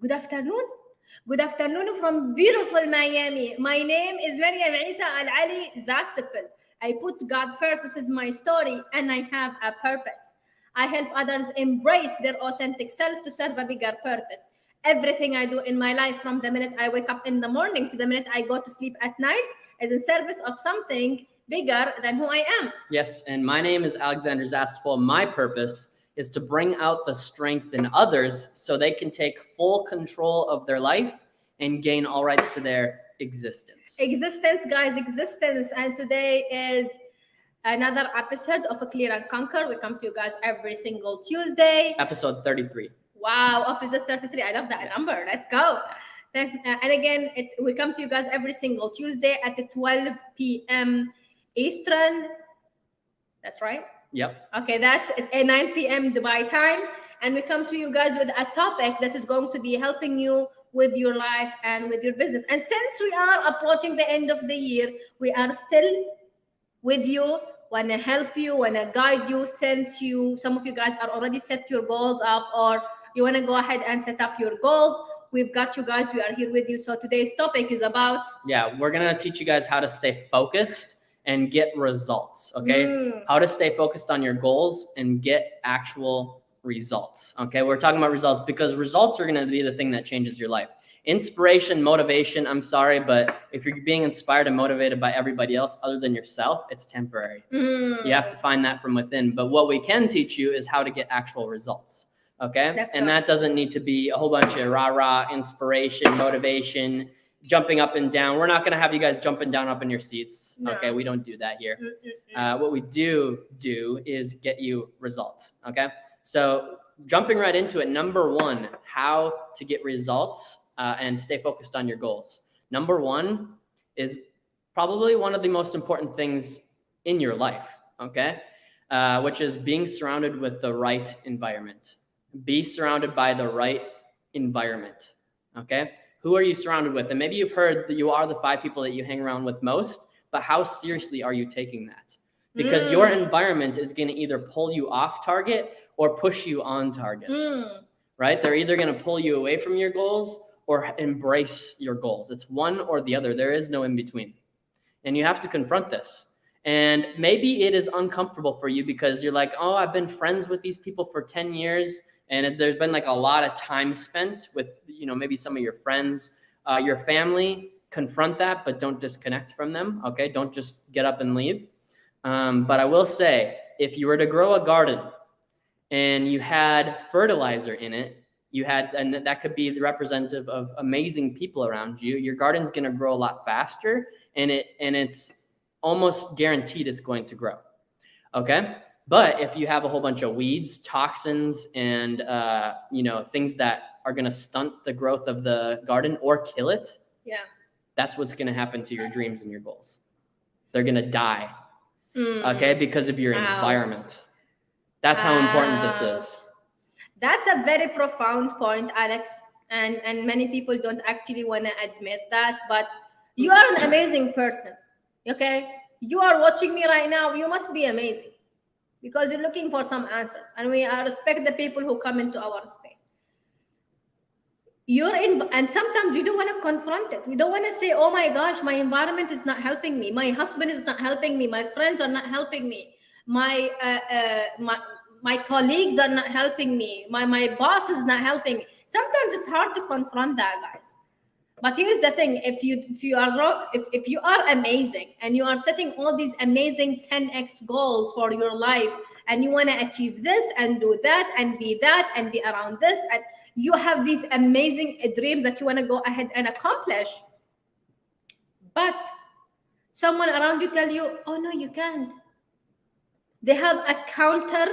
Good afternoon. Good afternoon from beautiful Miami. My name is Maryam Isa Al Ali Zastipel. I put God first. This is my story, and I have a purpose. I help others embrace their authentic self to serve a bigger purpose. Everything I do in my life, from the minute I wake up in the morning to the minute I go to sleep at night, is in service of something bigger than who I am. Yes, and my name is Alexander Zastipol. My purpose is to bring out the strength in others so they can take full control of their life and gain all rights to their existence. Existence, guys, existence. And today is another episode of A Clear and Conquer. We come to you guys every single Tuesday. Episode 33. Wow, episode 33. I love that number. Let's go. And again, we come to you guys every single Tuesday at the 12 p.m. Eastern. That's right. Yep. Okay, that's at 9 p.m. Dubai time. And we come to you guys with a topic that is going to be helping you with your life and with your business. And since we are approaching the end of the year, we are still with you, want to help you, want to guide you, since some of you guys are already set your goals up, or you want to go ahead and set up your goals. We've got you guys. We are here with you. So today's topic is about... Yeah, we're going to teach you guys how to stay focused and get results, okay? How to stay focused on your goals and get actual results, okay? We're talking about results because results are going to be the thing that changes your life. Inspiration, motivation, I'm sorry, but if you're being inspired and motivated by everybody else other than yourself, it's temporary. You have to find that from within. But what we can teach you is how to get actual results, okay? And that doesn't need to be a whole bunch of rah-rah, inspiration, motivation, jumping up and down. We're not going to have you guys jumping down up in your seats. No. Okay, we don't do that here. What we do is get you results, okay? So jumping right into it, number one, how to get results and stay focused on your goals. Number one is probably one of the most important things in your life, okay? Which is being surrounded with the right environment. Be surrounded by the right environment, okay? Who are you surrounded with? And maybe you've heard that you are the 5 people that you hang around with most, but how seriously are you taking that? Because your environment is going to either pull you off target or push you on target, right? They're either going to pull you away from your goals or embrace your goals. It's one or the other. There is no in between. And you have to confront this. And maybe it is uncomfortable for you because you're like, oh, I've been friends with these people for 10 years. And there's been like a lot of time spent with, maybe some of your friends, your family. Confront that, but don't disconnect from them, okay? Don't just get up and leave. But I will say, if you were to grow a garden and you had fertilizer in it, and that could be representative of amazing people around you, your garden's going to grow a lot faster, and it's almost guaranteed it's going to grow, okay? But if you have a whole bunch of weeds, toxins, and things that are going to stunt the growth of the garden or kill it, that's what's going to happen to your dreams and your goals. They're going to die, okay, because of your environment. That's how important this is. That's a very profound point, Alex, and many people don't actually want to admit that, but you are an amazing person, okay? You are watching me right now. You must be amazing because you're looking for some answers, and we respect the people who come into our space. And sometimes you don't want to confront it. We don't want to say, oh my gosh, my environment is not helping me. My husband is not helping me. My friends are not helping me. My colleagues are not helping me. My boss is not helping me. Sometimes it's hard to confront that, guys. But here's the thing: if you are amazing and you are setting all these amazing 10x goals for your life, and you want to achieve this and do that and be that and be around this, and you have these amazing dreams that you want to go ahead and accomplish, but someone around you tell you, oh no, you can't. They have a counter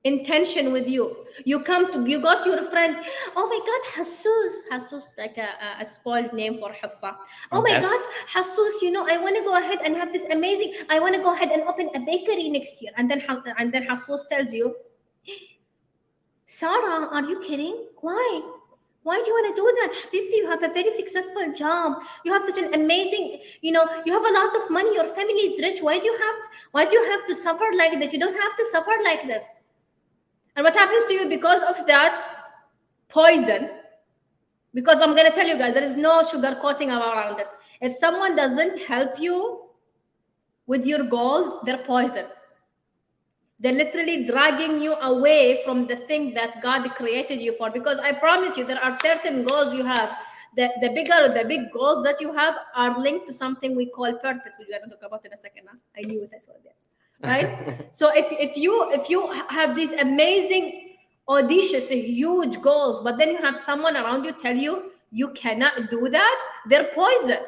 intention with you. You got your friend, oh my God, Jesus, like a spoiled name for Hassa. Oh my God, Jesus, I want to go ahead and have this amazing, I want to go ahead and open a bakery next year. And then Jesus tells you, Sarah, are you kidding? Why do you want to do that? Habibti, you have a very successful job. You have such an amazing, you have a lot of money. Your family is rich. Why do you have to suffer like that? You don't have to suffer like this. And what happens to you because of that poison? Because I'm going to tell you guys, there is no sugarcoating around it. If someone doesn't help you with your goals, they're poison. They're literally dragging you away from the thing that God created you for. Because I promise you, there are certain goals you have. The big goals that you have are linked to something we call purpose, which we're going to talk about in a second. Huh? I knew it, I saw that. Right? So if you have these amazing, audacious, huge goals, but then you have someone around you tell you you cannot do that, they're poison.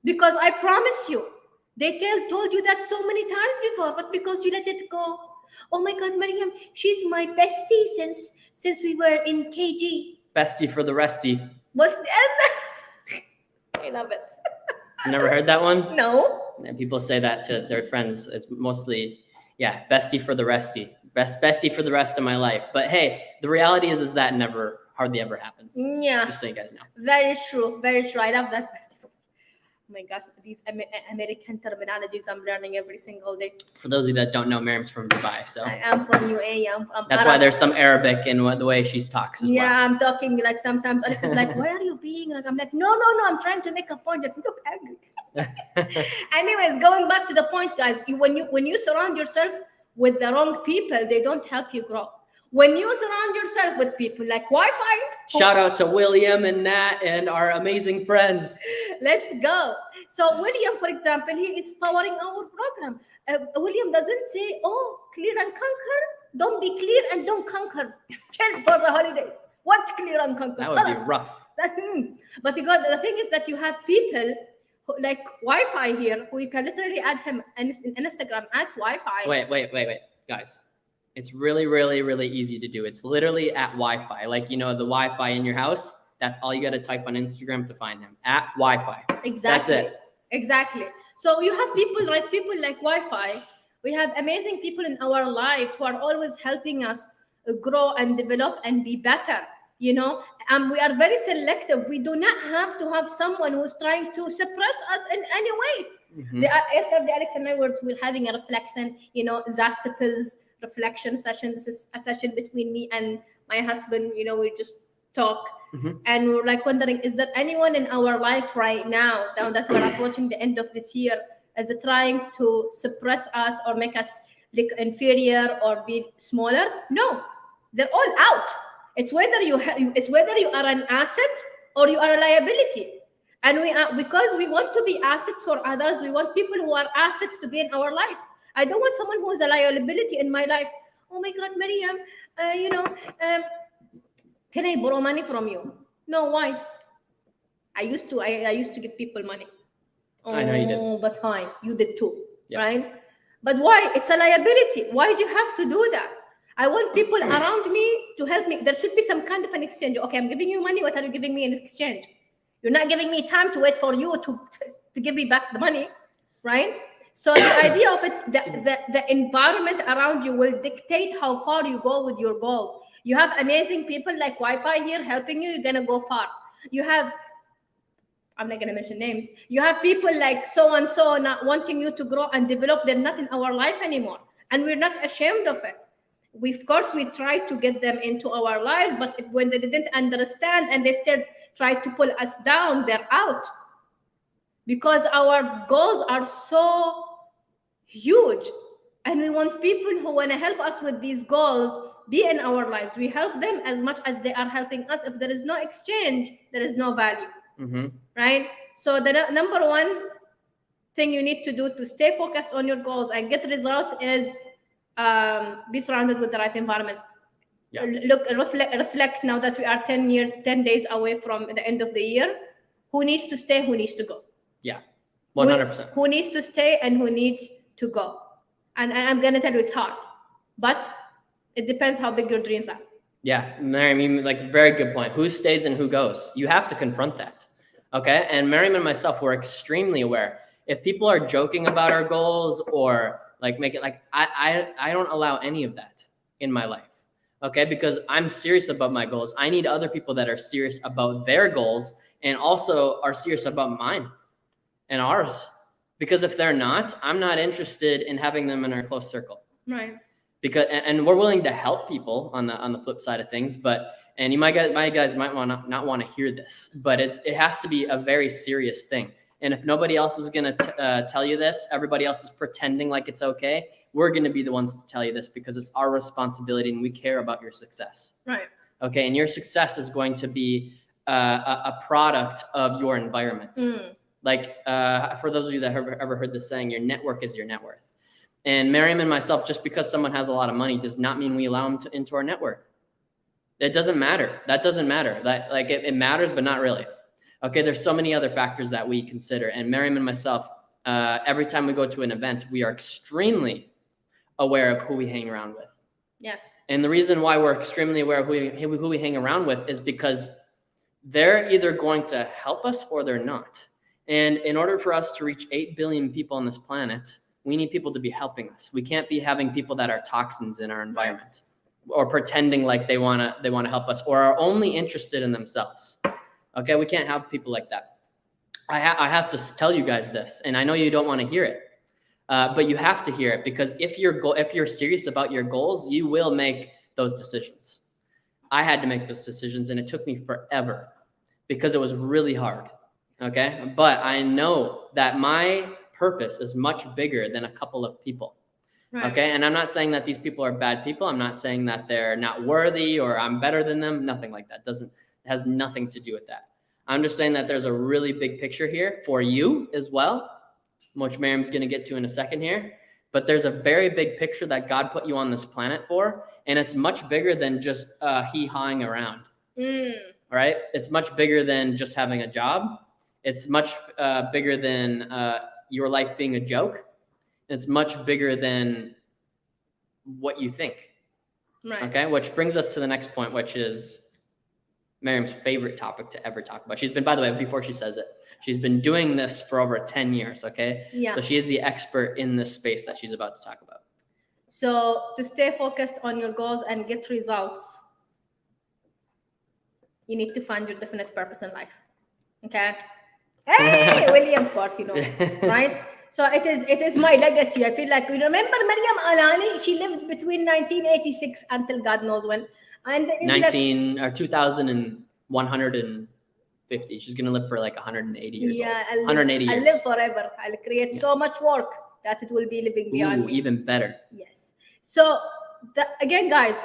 Because I promise you, they told you that so many times before, but because you let it go. Oh my God, Mariam, she's my bestie since we were in KG. Bestie for the resty. What's that? I love it. You never heard that one? No. And people say that to their friends. It's mostly, yeah, bestie for the resty. Bestie for the rest of my life. But hey, the reality is that never, hardly ever happens. Yeah. Just so you guys know. Very true. Very true. I love that. Oh my God, these American terminologies I'm learning every single day. For those of you that don't know, Miriam's from Dubai, so I am from UAE. that's why there's some Arabic in the way she talks as yeah, well. I'm talking like sometimes Alex is like, why are you being like? I'm like, no, I'm trying to make a point. Like, you look angry. Anyways, going back to the point, guys, when you surround yourself with the wrong people, they don't help you grow. When you surround yourself with people like Wi-Fi. Shout out to William and Nat and our amazing friends. Let's go. So William, for example, he is powering our program. William doesn't say, oh, clear and conquer. Don't be clear and don't conquer. Chill for the holidays. What clear and conquer? That would be rough. But the thing is that you have people like Wi-Fi here who you can literally add him in Instagram at Wi-Fi. Wait, guys. It's really, really, really easy to do. It's literally at Wi-Fi. Like, you know, the Wi-Fi in your house, that's all you got to type on Instagram to find him. At Wi-Fi. Exactly. That's it. Exactly. So you have people like Wi-Fi. We have amazing people in our lives who are always helping us grow and develop and be better, you know. And we are very selective. We do not have to have someone who's trying to suppress us in any way. Mm-hmm. Yesterday, Alex and I were having a reflection, you know, Zastaple's reflection session. This is a session between me and my husband. You know, we just talk. Mm-hmm. And we're like wondering, is there anyone in our life right now that we're approaching the end of this year is trying to suppress us or make us look inferior or be smaller? No, they're all out. It's whether you are an asset or you are a liability. And because we want to be assets for others, we want people who are assets to be in our life. I don't want someone who is a liability in my life. Oh my God, Mariam, can I borrow money from you? No, why? I used to give people money. Oh, I know you did. All the time. You did too, yep. Right? But why? It's a liability. Why do you have to do that? I want people around me to help me. There should be some kind of an exchange. Okay, I'm giving you money. What are you giving me in exchange? You're not giving me time to wait for you to give me back the money, right? So the idea of it, the environment around you will dictate how far you go with your goals. You have amazing people like Wi-Fi here helping you, you're going to go far. You have, I'm not going to mention names. You have people like so-and-so not wanting you to grow and develop. They're not in our life anymore. And we're not ashamed of it. Of course, we try to get them into our lives, but when they didn't understand and they still try to pull us down, they're out. Because our goals are so huge. And we want people who want to help us with these goals be in our lives. We help them as much as they are helping us. If there is no exchange, there is no value. Mm-hmm. Right? So the number one thing you need to do to stay focused on your goals and get results is be surrounded with the right environment. Yeah. Reflect now that we are 10 days away from the end of the year. Who needs to stay? Who needs to go? Yeah, 100%. Who needs to stay and who needs to go? And I'm going to tell you it's hard, but it depends how big your dreams are. Yeah, Mary, I mean, like, very good point. Who stays and who goes? You have to confront that, okay? And Miriam and myself were extremely aware. If people are joking about our goals or like make it like, I don't allow any of that in my life, okay? Because I'm serious about my goals. I need other people that are serious about their goals and also are serious about mine and ours. Because if they're not, I'm not interested in having them in our close circle. Right. Because and we're willing to help people on the flip side of things, but And you guys might not want to hear this, but it has to be a very serious thing. And if nobody else is going to tell you this, everybody else is pretending like it's okay. We're going to be the ones to tell you this because it's our responsibility and we care about your success. Right. Okay. And your success is going to be a product of your environment. Like for those of you that have ever heard this saying, your network is your net worth. And Miriam and myself, just because someone has a lot of money does not mean we allow them into our network. It doesn't matter. That doesn't matter. That like it matters, but not really. Okay, there's so many other factors that we consider. And Miriam and myself, every time we go to an event, we are extremely aware of who we hang around with. Yes. And the reason why we're extremely aware of who we hang around with is because they're either going to help us or they're not. And in order for us to reach 8 billion people on this planet, we need people to be helping us. We can't be having people that are toxins in our environment or pretending like they want to help us or are only interested in themselves. Okay, we can't have people like that. I have to tell you guys this, and I know you don't want to hear it, but you have to hear it because if you're serious about your goals, you will make those decisions. I had to make those decisions, and it took me forever because it was really hard. Okay, but I know that my purpose is much bigger than a couple of people. Right. Okay, and I'm not saying that these people are bad people. I'm not saying that they're not worthy or I'm better than them. Nothing like that. It has nothing to do with that. I'm just saying that there's a really big picture here for you as well, which Miriam's going to get to in a second here. But there's a very big picture that God put you on this planet for, and it's much bigger than just hee-hawing around. Right? It's much bigger than just having a job. It's much bigger than your life being a joke. It's much bigger than what you think. Right. Okay, which brings us to the next point, which is Miriam's favorite topic to ever talk about. She's been, by the way, before she says it, she's been doing this for over 10 years, okay? Yeah. So she is the expert in this space that she's about to talk about. So to stay focused on your goals and get results, you need to find your definite purpose in life, okay? Hey, William, of course, you know, right? So it is my legacy. I feel like, you remember Maryam Alani? She lived between 1986 until God knows when. And 2150. She's gonna live for like 180 years. Yeah, old. 180 years. I'll live forever. I'll create so much work that it will be living beyond me. Even better. Yes. So again, guys,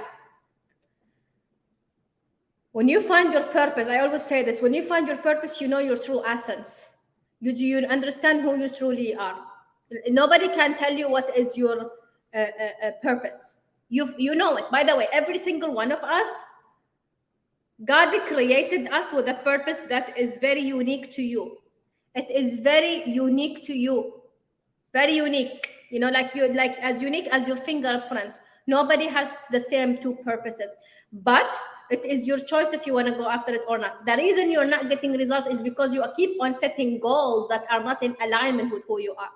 when you find your purpose, I always say this: when you find your purpose, you know your true essence. You understand who you truly are. Nobody can tell you what is your purpose. You know it. By the way, every single one of us, God created us with a purpose that is very unique to you. It is very unique to you. Very unique. You know, like as unique as your fingerprint. Nobody has the same two purposes. But it is your choice if you want to go after it or not. The reason you're not getting results is because you keep on setting goals that are not in alignment with who you are.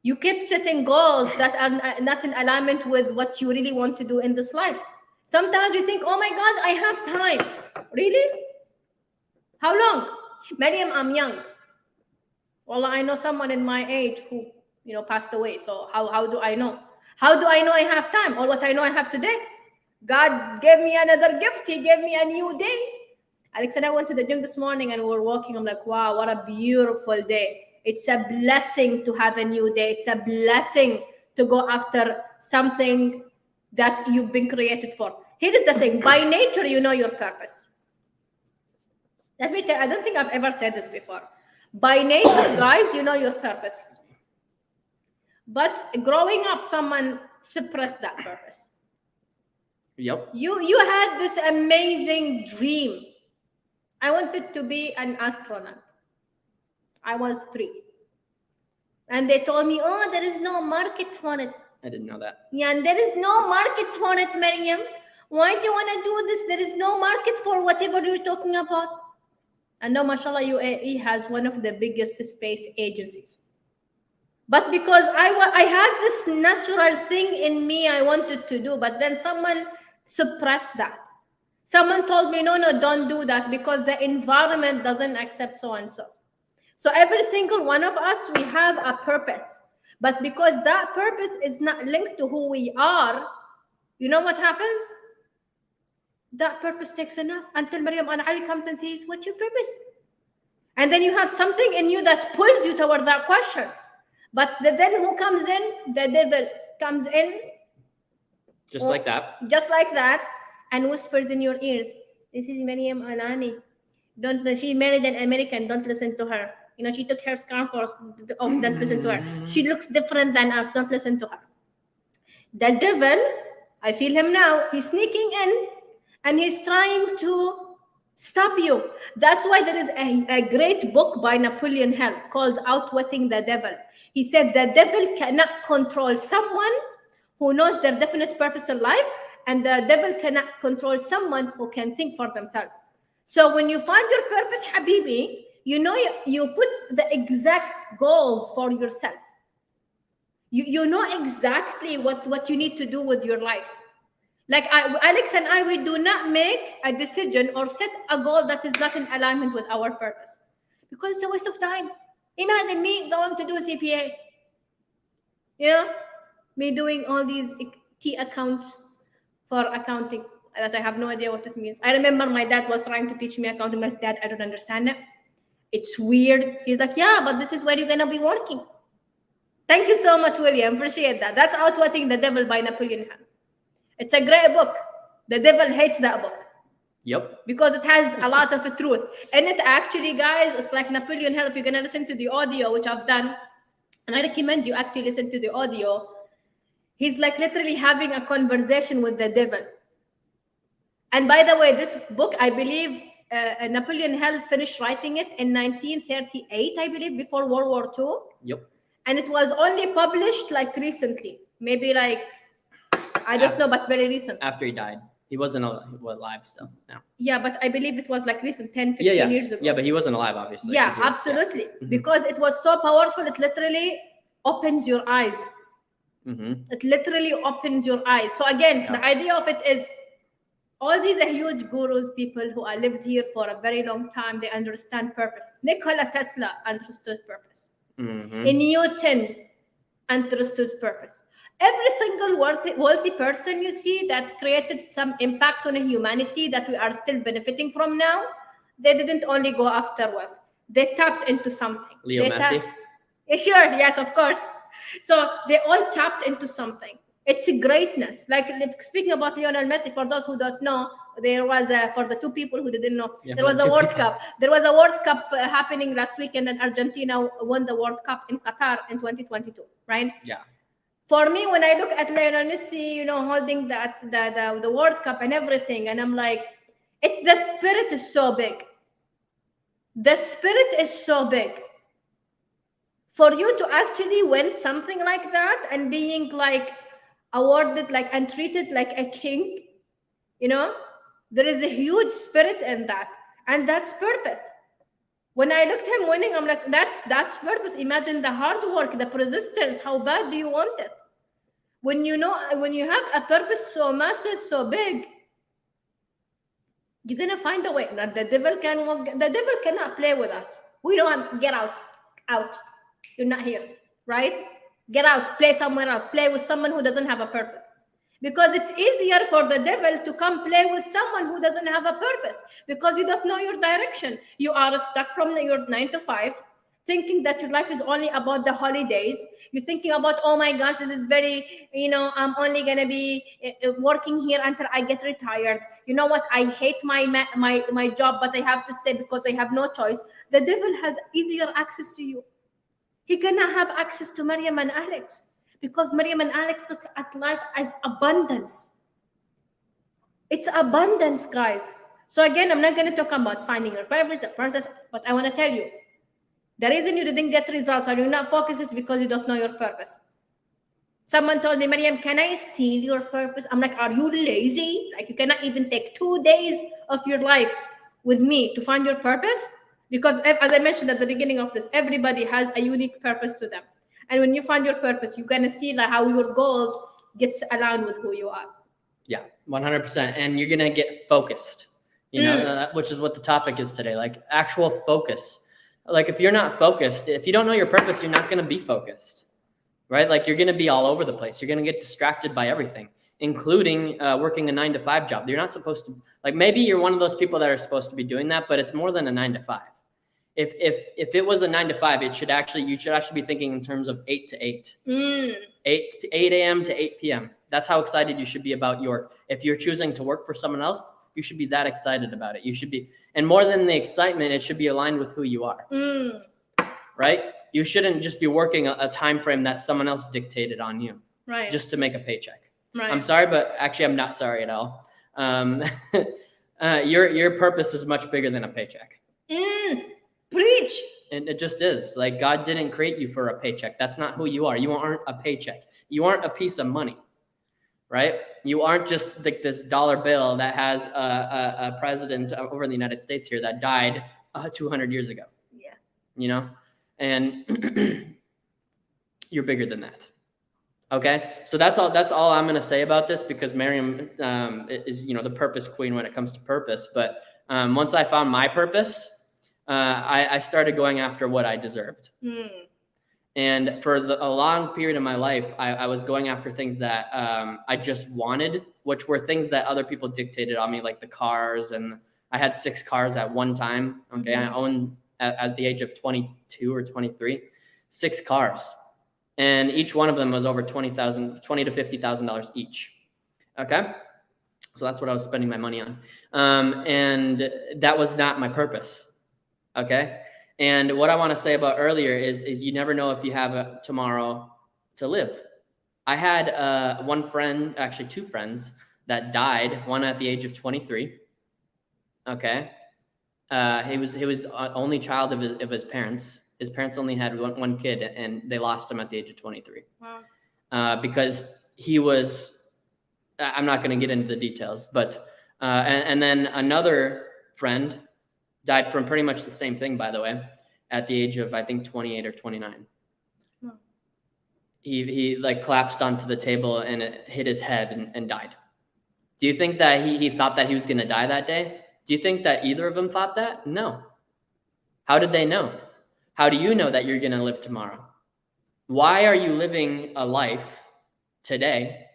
You keep setting goals that are not in alignment with what you really want to do in this life. Sometimes you think, oh my God, I have time. Really? How long? Maryam, I'm young. Well, I know someone in my age who, passed away. So how do I know? How do I know I have time or what I know I have today? God gave me another gift. He gave me a new day. Alex and I went to the gym this morning and we were walking. I'm like, wow, what a beautiful day. It's a blessing to have a new day. It's a blessing to go after something that you've been created for. Here is the thing. By nature, you know your purpose. Let me tell you, I don't think I've ever said this before. By nature, guys, you know your purpose. But growing up, someone suppressed that purpose. Yep. You had this amazing dream. I wanted to be an astronaut. I was 3. And they told me, oh, there is no market for it. I didn't know that. Yeah, and there is no market for it, Maryam. Why do you want to do this? There is no market for whatever you're talking about. And now, mashallah, UAE has one of the biggest space agencies. But because I had this natural thing in me I wanted to do, but then someone suppressed that. Someone told me, no, don't do that because the environment doesn't accept so and so. So every single one of us, we have a purpose. But because that purpose is not linked to who we are, you know what happens? that purpose takes a nap until Maryam and Ali comes and says, what's your purpose? And then you have something in you that pulls you toward that question. But then who comes in? The devil comes in. Just like that. Just like that, and whispers in your ears, this is Maryam Alani. She married an American, don't listen to her. She took her scarf off, don't listen to her. She looks different than us, don't listen to her. The devil, I feel him now, he's sneaking in and he's trying to stop you. That's why there is a great book by Napoleon Hill called Outwitting the Devil. He said the devil cannot control someone who knows their definite purpose in life, and the devil cannot control someone who can think for themselves. So when you find your purpose, Habibi, you put the exact goals for yourself. You know exactly what you need to do with your life. Like Alex and I, we do not make a decision or set a goal that is not in alignment with our purpose, because it's a waste of time. Imagine me going to do CPA, me doing all these key accounts for accounting that I have no idea what it means. I remember my dad was trying to teach me accounting. My dad, I don't understand it. It's weird. He's like, yeah, but this is where you're going to be working. Thank you so much, William. Appreciate that. That's Outwitting the Devil by Napoleon Hill. It's a great book. The devil hates that book. Yep. Because it has a lot of truth. And it actually, guys, it's like Napoleon Hill. If you're going to listen to the audio, which I've done, and I recommend you actually listen to the audio, he's like literally having a conversation with the devil. And by the way, this book, I believe Napoleon Hill finished writing it in 1938, I believe, before World War II. Yep. And it was only published like recently, maybe like, I don't know, but very recent. After he died. He wasn't alive still now. Yeah, but I believe it was like recent, 10, 15 years ago. Yeah, but he wasn't alive, obviously. Yeah, absolutely. Yeah. Mm-hmm. Because it was so powerful, it literally opens your eyes. Mm-hmm. It literally opens your eyes. So again, the idea of it is, all these are huge gurus, people who are lived here for a very long time. They understand purpose. Nikola Tesla understood purpose. Mm-hmm. Newton understood purpose. Every single wealthy person you see that created some impact on humanity that we are still benefiting from now, they didn't only go after wealth. They tapped into something. Leo Messi? Sure, yes, of course. So they all tapped into something. It's a greatness. Like speaking about Lionel Messi, for those who don't know, there was for the two people who didn't know, there was a World Cup. There was a World Cup happening last weekend, and Argentina won the World Cup in Qatar in 2022, right? Yeah. For me, when I look at Lionel Messi, holding the World Cup and everything, and I'm like, it's the spirit is so big. The spirit is so big. For you to actually win something like that and being like awarded like and treated like a king, there is a huge spirit in that, and that's purpose. When I looked at him winning, I'm like, that's purpose. Imagine the hard work, the persistence. How bad do you want it? When you have a purpose so massive, so big, you're gonna find a way. That the devil cannot play with us. We don't get out. You're not here, right? Get out, play somewhere else, play with someone who doesn't have a purpose. Because it's easier for the devil to come play with someone who doesn't have a purpose, because you don't know your direction. You are stuck from your 9 to 5, thinking that your life is only about the holidays. You're thinking about, oh my gosh, this is very, I'm only going to be working here until I get retired. You know what? I hate my job, but I have to stay because I have no choice. The devil has easier access to you. He cannot have access to Maryam and Alex, because Maryam and Alex look at life as abundance. It's abundance, guys. So again, I'm not going to talk about finding your purpose, the process, but I want to tell you, the reason you didn't get results or you're not focused is because you don't know your purpose. Someone told me, Maryam, can I steal your purpose? I'm like, are you lazy? Like, you cannot even take 2 days of your life with me to find your purpose? Because as I mentioned at the beginning of this, everybody has a unique purpose to them. And when you find your purpose, you're going to see like how your goals gets aligned with who you are. Yeah, 100%. And you're going to get focused, which is what the topic is today, like actual focus. Like if you're not focused, if you don't know your purpose, you're not going to be focused, right? Like you're going to be all over the place. You're going to get distracted by everything. including working a 9-to-5 job. You're not supposed to, like, maybe you're one of those people that are supposed to be doing that, but it's more than a 9-to-5. If it was a 9-to-5, you should actually be thinking in terms of 8 to 8. 8 a.m. to 8 p.m. That's how excited you should be about if you're choosing to work for someone else, you should be that excited about it. You should be, and more than the excitement, it should be aligned with who you are. Right? You shouldn't just be working a time frame that someone else dictated on you. Right. Just to make a paycheck. Right. I'm sorry, but actually I'm not sorry at all. Your purpose is much bigger than a paycheck. Preach. And it just is. Like, God didn't create you for a paycheck. That's not who you are. You aren't a paycheck. You aren't a piece of money, right? You aren't just like this dollar bill that has a president over in the United States here that died 200 years ago. Yeah. You know, and you're bigger than that. Okay, so that's all I'm going to say about this, because Miriam is, the purpose queen when it comes to purpose. But once I found my purpose, I started going after what I deserved. And for a long period of my life, I was going after things that I just wanted, which were things that other people dictated on me, like the cars. And I had 6 cars at one time. Okay, I owned at the age of 22 or 23, 6 cars. And each one of them was over $20,000 to $50,000 each. Okay, so that's what I was spending my money on, and that was not my purpose. Okay, and what I want to say about earlier is you never know if you have a tomorrow to live. I had one friend, actually 2 friends, that died. One at the age of 23. Okay, he was the only child of his parents. His parents only had one kid, and they lost him at the age of 23. Wow. Because he was, I'm not going to get into the details, but, and then another friend died from pretty much the same thing, by the way, at the age of, I think, 28 or 29. Wow. He like collapsed onto the table and it hit his head and died. Do you think that he thought that he was going to die that day? Do you think that either of them thought that? No. How did they know? How do you know that you're going to live tomorrow? Why are you living a life today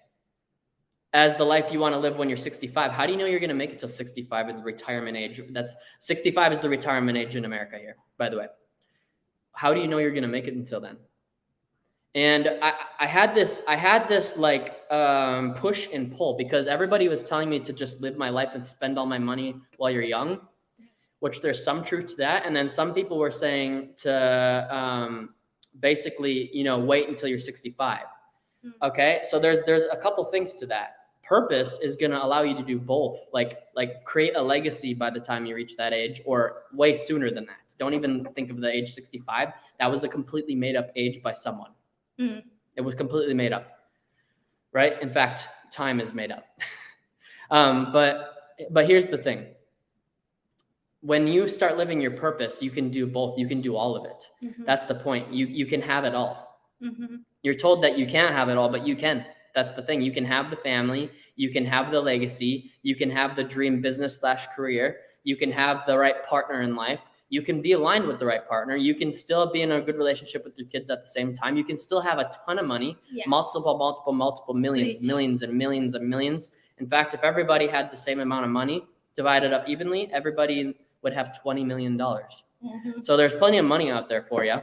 as the life you want to live when you're 65? How do you know you're going to make it till 65 at the retirement age? 65 is the retirement age in America here, by the way. How do you know you're going to make it until then? And I had this like push and pull, because everybody was telling me to just live my life and spend all my money while you're young. Which there's some truth to that. And then some people were saying to basically, wait until you're 65. Okay, so there's a couple things to that. Purpose is going to allow you to do both, like create a legacy by the time you reach that age, or way sooner than that. Don't even think of the age 65. That was a completely made up age by someone. It was completely made up, right? In fact, time is made up. But here's the thing. When you start living your purpose, you can do both. You can do all of it. That's the point. You can have it all. You're told that you can't have it all, but you can. That's the thing. You can have the family. You can have the legacy. You can have the dream business/career. You can have the right partner in life. You can be aligned with the right partner. You can still be in a good relationship with your kids at the same time. You can still have a ton of money, yes. multiple millions, millions and millions and millions. In fact, if everybody had the same amount of money divided up evenly, everybody would have $20 million. So there's plenty of money out there for you.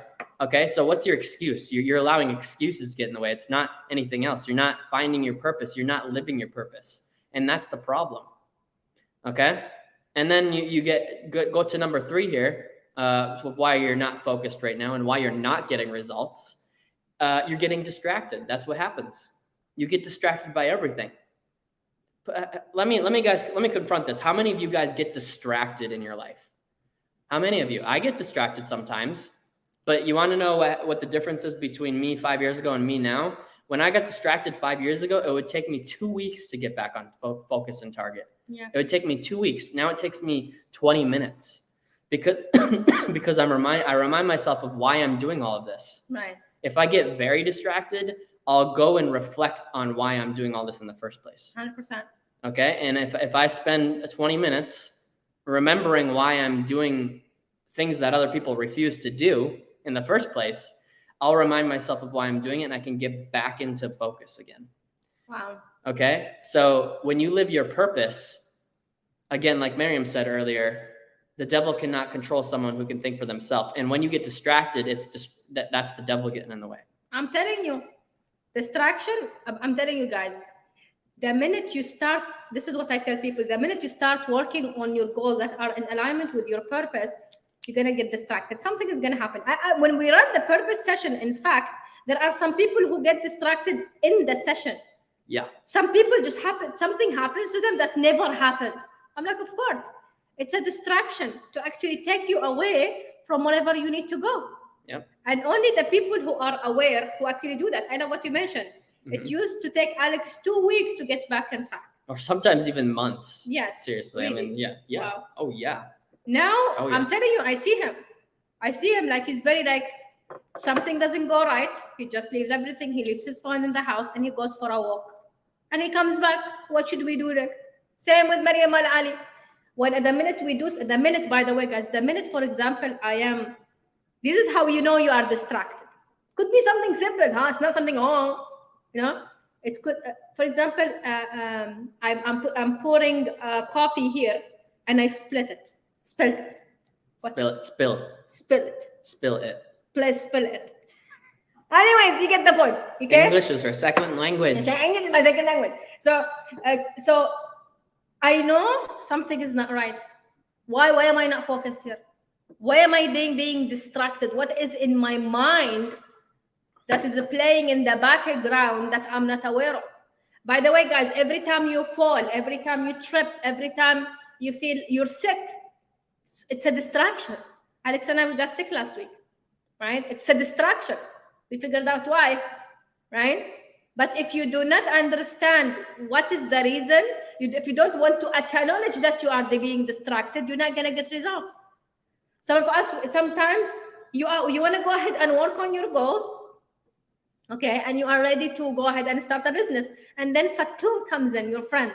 Okay, so what's your excuse? You're allowing excuses to get in the way. It's not anything else. You're not finding your purpose. You're not living your purpose. And that's the problem. Okay? And then you go to number 3 here, with why you're not focused right now and why you're not getting results. You're getting distracted. That's what happens. You get distracted by everything. Let me confront this. How many of you guys get distracted in your life? How many of you? I get distracted sometimes, but you want to know what the difference is between me 5 years ago and me now? When I got distracted 5 years ago, it would take me 2 weeks to get back on focus and target. Yeah. It would take me 2 weeks. Now it takes me 20 minutes because I remind myself of why I'm doing all of this. Right. If I get very distracted, I'll go and reflect on why I'm doing all this in the first place. 100%. Okay. And if I spend 20 minutes remembering why I'm doing things that other people refuse to do in the first place, I'll remind myself of why I'm doing it, and I can get back into focus again. Wow. Okay. So when you live your purpose, again, like Miriam said earlier, the devil cannot control someone who can think for themselves. And when you get distracted, it's just that's the devil getting in the way. I'm telling you, distraction, I'm telling you guys, the minute you start, this is what I tell people, the minute you start working on your goals that are in alignment with your purpose, you're going to get distracted. Something is going to happen. When we run the purpose session, in fact, there are some people who get distracted in the session. Yeah. Some people just something happens to them that never happens. I'm like, of course, it's a distraction to actually take you away from wherever you need to go. Yep. And only the people who are aware who actually do that. I know what you mentioned. It used to take Alex 2 weeks to get back on track. Or sometimes even months. Yes. Seriously. Really? I mean, yeah. Wow. Oh, yeah. Now, Oh, yeah. I'm telling you, I see him like he's very like, something doesn't go right. He just leaves everything. He leaves his phone in the house and he goes for a walk. And he comes back. What should we do then? Same with Mariam Al Ali. When at the minute we do, the minute, by the way, guys, the minute, for example, this is how you know you are distracted. Could be something simple, huh? It's not something, you know, it could, for example, I'm pouring coffee here and I spilled it. Spill it. Please spill it. Anyways, you get the point. Okay? English is her second language. English is my second language. So I know something is not right. Why am I not focused here? Why am I being distracted? What is in my mind that is playing in the background that I'm not aware of? By the way, guys, every time you fall, every time you trip, every time you feel you're sick, it's a distraction. Alex and I got sick last week, right? It's a distraction. We figured out why, right? But if you do not understand what is the reason, if you don't want to acknowledge that you are being distracted, you're not going to get results. Some of us, sometimes you want to go ahead and work on your goals, okay? And you are ready to go ahead and start a business. And then Fatou comes in, your friend.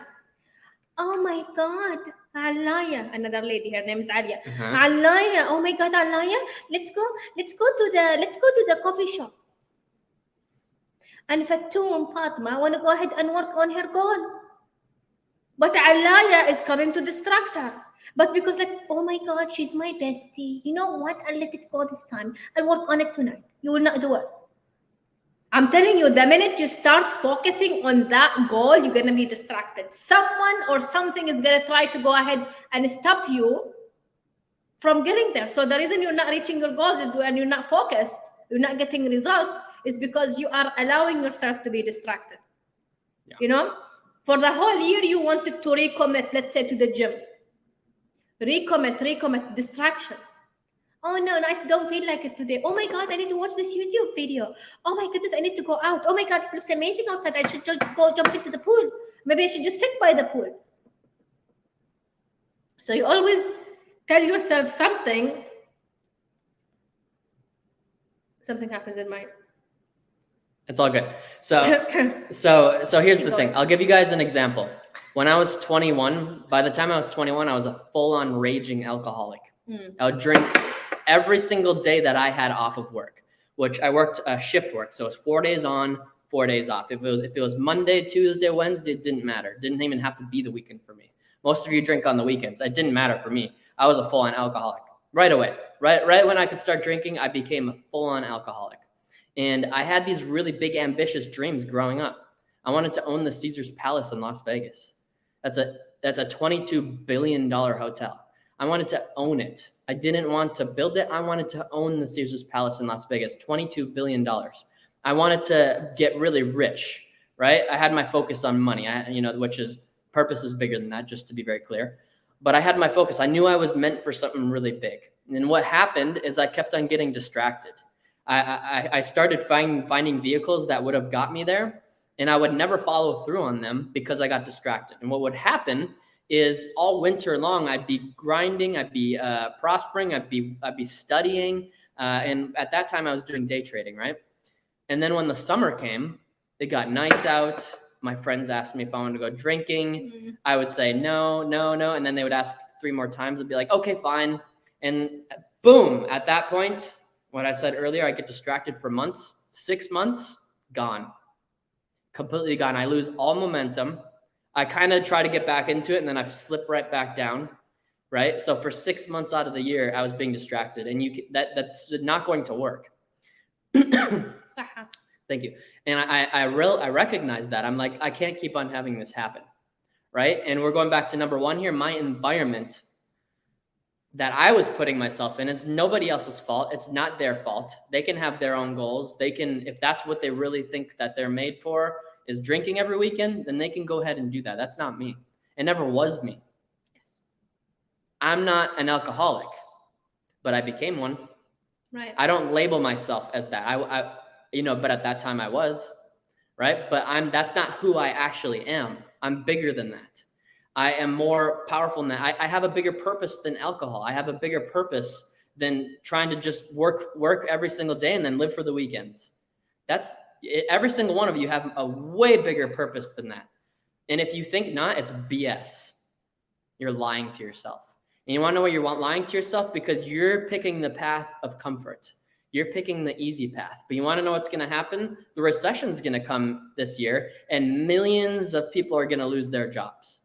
Oh my God, Alaya, another lady, her name is Alia. Alaya, oh my God, Alaya, let's go to the coffee shop. And Fatou and Fatma want to go ahead and work on her goal. But Alaya is coming to distract her. But because like, oh my God, she's my bestie. You know what? I'll let it go this time. I'll work on it tonight. You will not do it. I'm telling you, the minute you start focusing on that goal, you're going to be distracted. Someone or something is going to try to go ahead and stop you from getting there. So the reason you're not reaching your goals and you're not focused, you're not getting results, is because you are allowing yourself to be distracted. Yeah. You know, for the whole year, you wanted to recommit, let's say, to the gym. Recommit, distraction. Oh no, I don't feel like it today. Oh my God, I need to watch this YouTube video. Oh my goodness, I need to go out. Oh my God, it looks amazing outside. I should just go jump into the pool. Maybe I should just sit by the pool. So you always tell yourself something happens in my... It's all good. So here's the thing. I'll give you guys an example. When I was 21, by the time I was 21, I was a full-on raging alcoholic. I would drink every single day that I had off of work, which I worked shift work. So it was 4 days on, 4 days off. If it was Monday, Tuesday, Wednesday, it didn't matter. It didn't even have to be the weekend for me. Most of you drink on the weekends. It didn't matter for me. I was a full-on alcoholic right away. Right when I could start drinking, I became a full-on alcoholic. And I had these really big, ambitious dreams growing up. I wanted to own the Caesars Palace in Las Vegas. That's a $22 billion hotel. I wanted to own it. I didn't want to build it. I wanted to own the Caesars Palace in Las Vegas, $22 billion. I wanted to get really rich, right? I had my focus on money, which is purpose is bigger than that, just to be very clear. But I had my focus. I knew I was meant for something really big. And what happened is I kept on getting distracted. I started finding vehicles that would have got me there, and I would never follow through on them because I got distracted. And what would happen is all winter long, I'd be grinding, I'd be prospering, I'd be studying. And at that time I was doing day trading, right? And then when the summer came, it got nice out. My friends asked me if I wanted to go drinking. I would say no. And then they would ask 3 more times. I'd be like, okay, fine. And boom, at that point, what I said earlier, I get distracted for months, 6 months, gone. completely gone. I lose all momentum. I kind of try to get back into it, and then I slip right back down, right? So for 6 months out of the year, I was being distracted, and that's not going to work. Thank you. And I recognize that. I'm like, I can't keep on having this happen, right? And we're going back to number one here. My environment that I was putting myself in, it's nobody else's fault. It's not their fault. They can have their own goals. They can, if that's what they really think that they're made for, is drinking every weekend, then they can go ahead and do that. That's not me. It never was me. Yes. I'm not an alcoholic, but I became one. Right. I don't label myself as that. I but at that time I was, right? But that's not who I actually am. I'm bigger than that. I am more powerful than that. I have a bigger purpose than alcohol. I have a bigger purpose than trying to just work every single day and then live for the weekends. That's it. Every single one of you have a way bigger purpose than that. And if you think not, it's BS. You're lying to yourself. And you want to know why you're lying to yourself? Because you're picking the path of comfort. You're picking the easy path. But you want to know what's going to happen? The recession is going to come this year, and millions of people are going to lose their jobs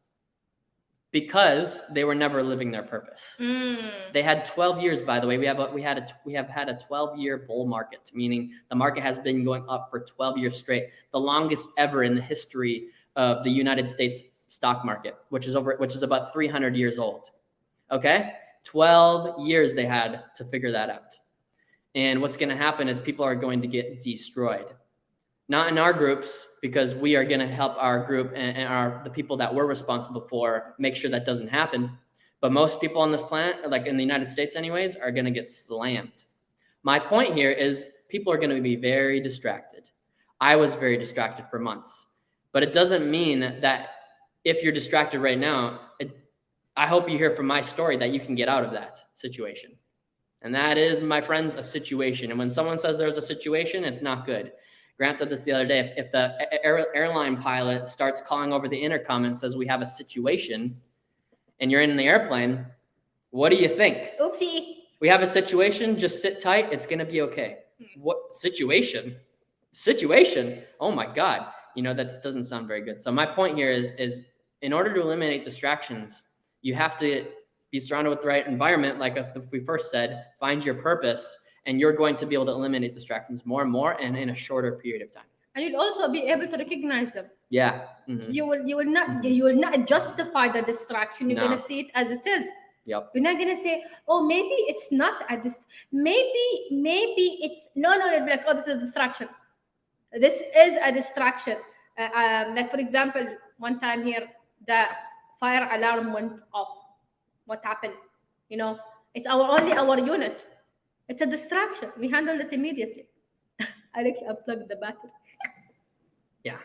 because they were never living their purpose. They had 12 years, by the way. We have had a 12-year bull market, meaning the market has been going up for 12 years straight, the longest ever in the history of the United States stock market, which is about 300 years old. Okay? 12 years they had to figure that out. And what's going to happen is people are going to get destroyed. Not in our groups, because we are going to help our group and the people that we're responsible for make sure that doesn't happen. But most people on this planet, like in the United States anyways, are going to get slammed. My point here is people are going to be very distracted. I was very distracted for months. But it doesn't mean that if you're distracted right now, I hope you hear from my story that you can get out of that situation. And that is, my friends, a situation. And when someone says there's a situation, it's not good. Grant said this the other day. If the airline pilot starts calling over the intercom and says, we have a situation, and you're in the airplane, what do you think? Oopsie. We have a situation, just sit tight, it's going to be okay. What situation? Situation? Oh my God. That doesn't sound very good. So my point here is in order to eliminate distractions, you have to be surrounded with the right environment. Like if we first said, find your purpose, and you're going to be able to eliminate distractions more and more and in a shorter period of time. And you'll also be able to recognize them. Yeah. Mm-hmm. You will not justify the distraction. You're going to see it as it is. Yep. You're not going to say, oh, maybe it's not maybe it's no, you'll be like, oh, this is a distraction. This is a distraction. Like for example, one time here, the fire alarm went off. What happened? It's our unit. It's a distraction. We handled it immediately. Alex unplugged the battery. Yeah.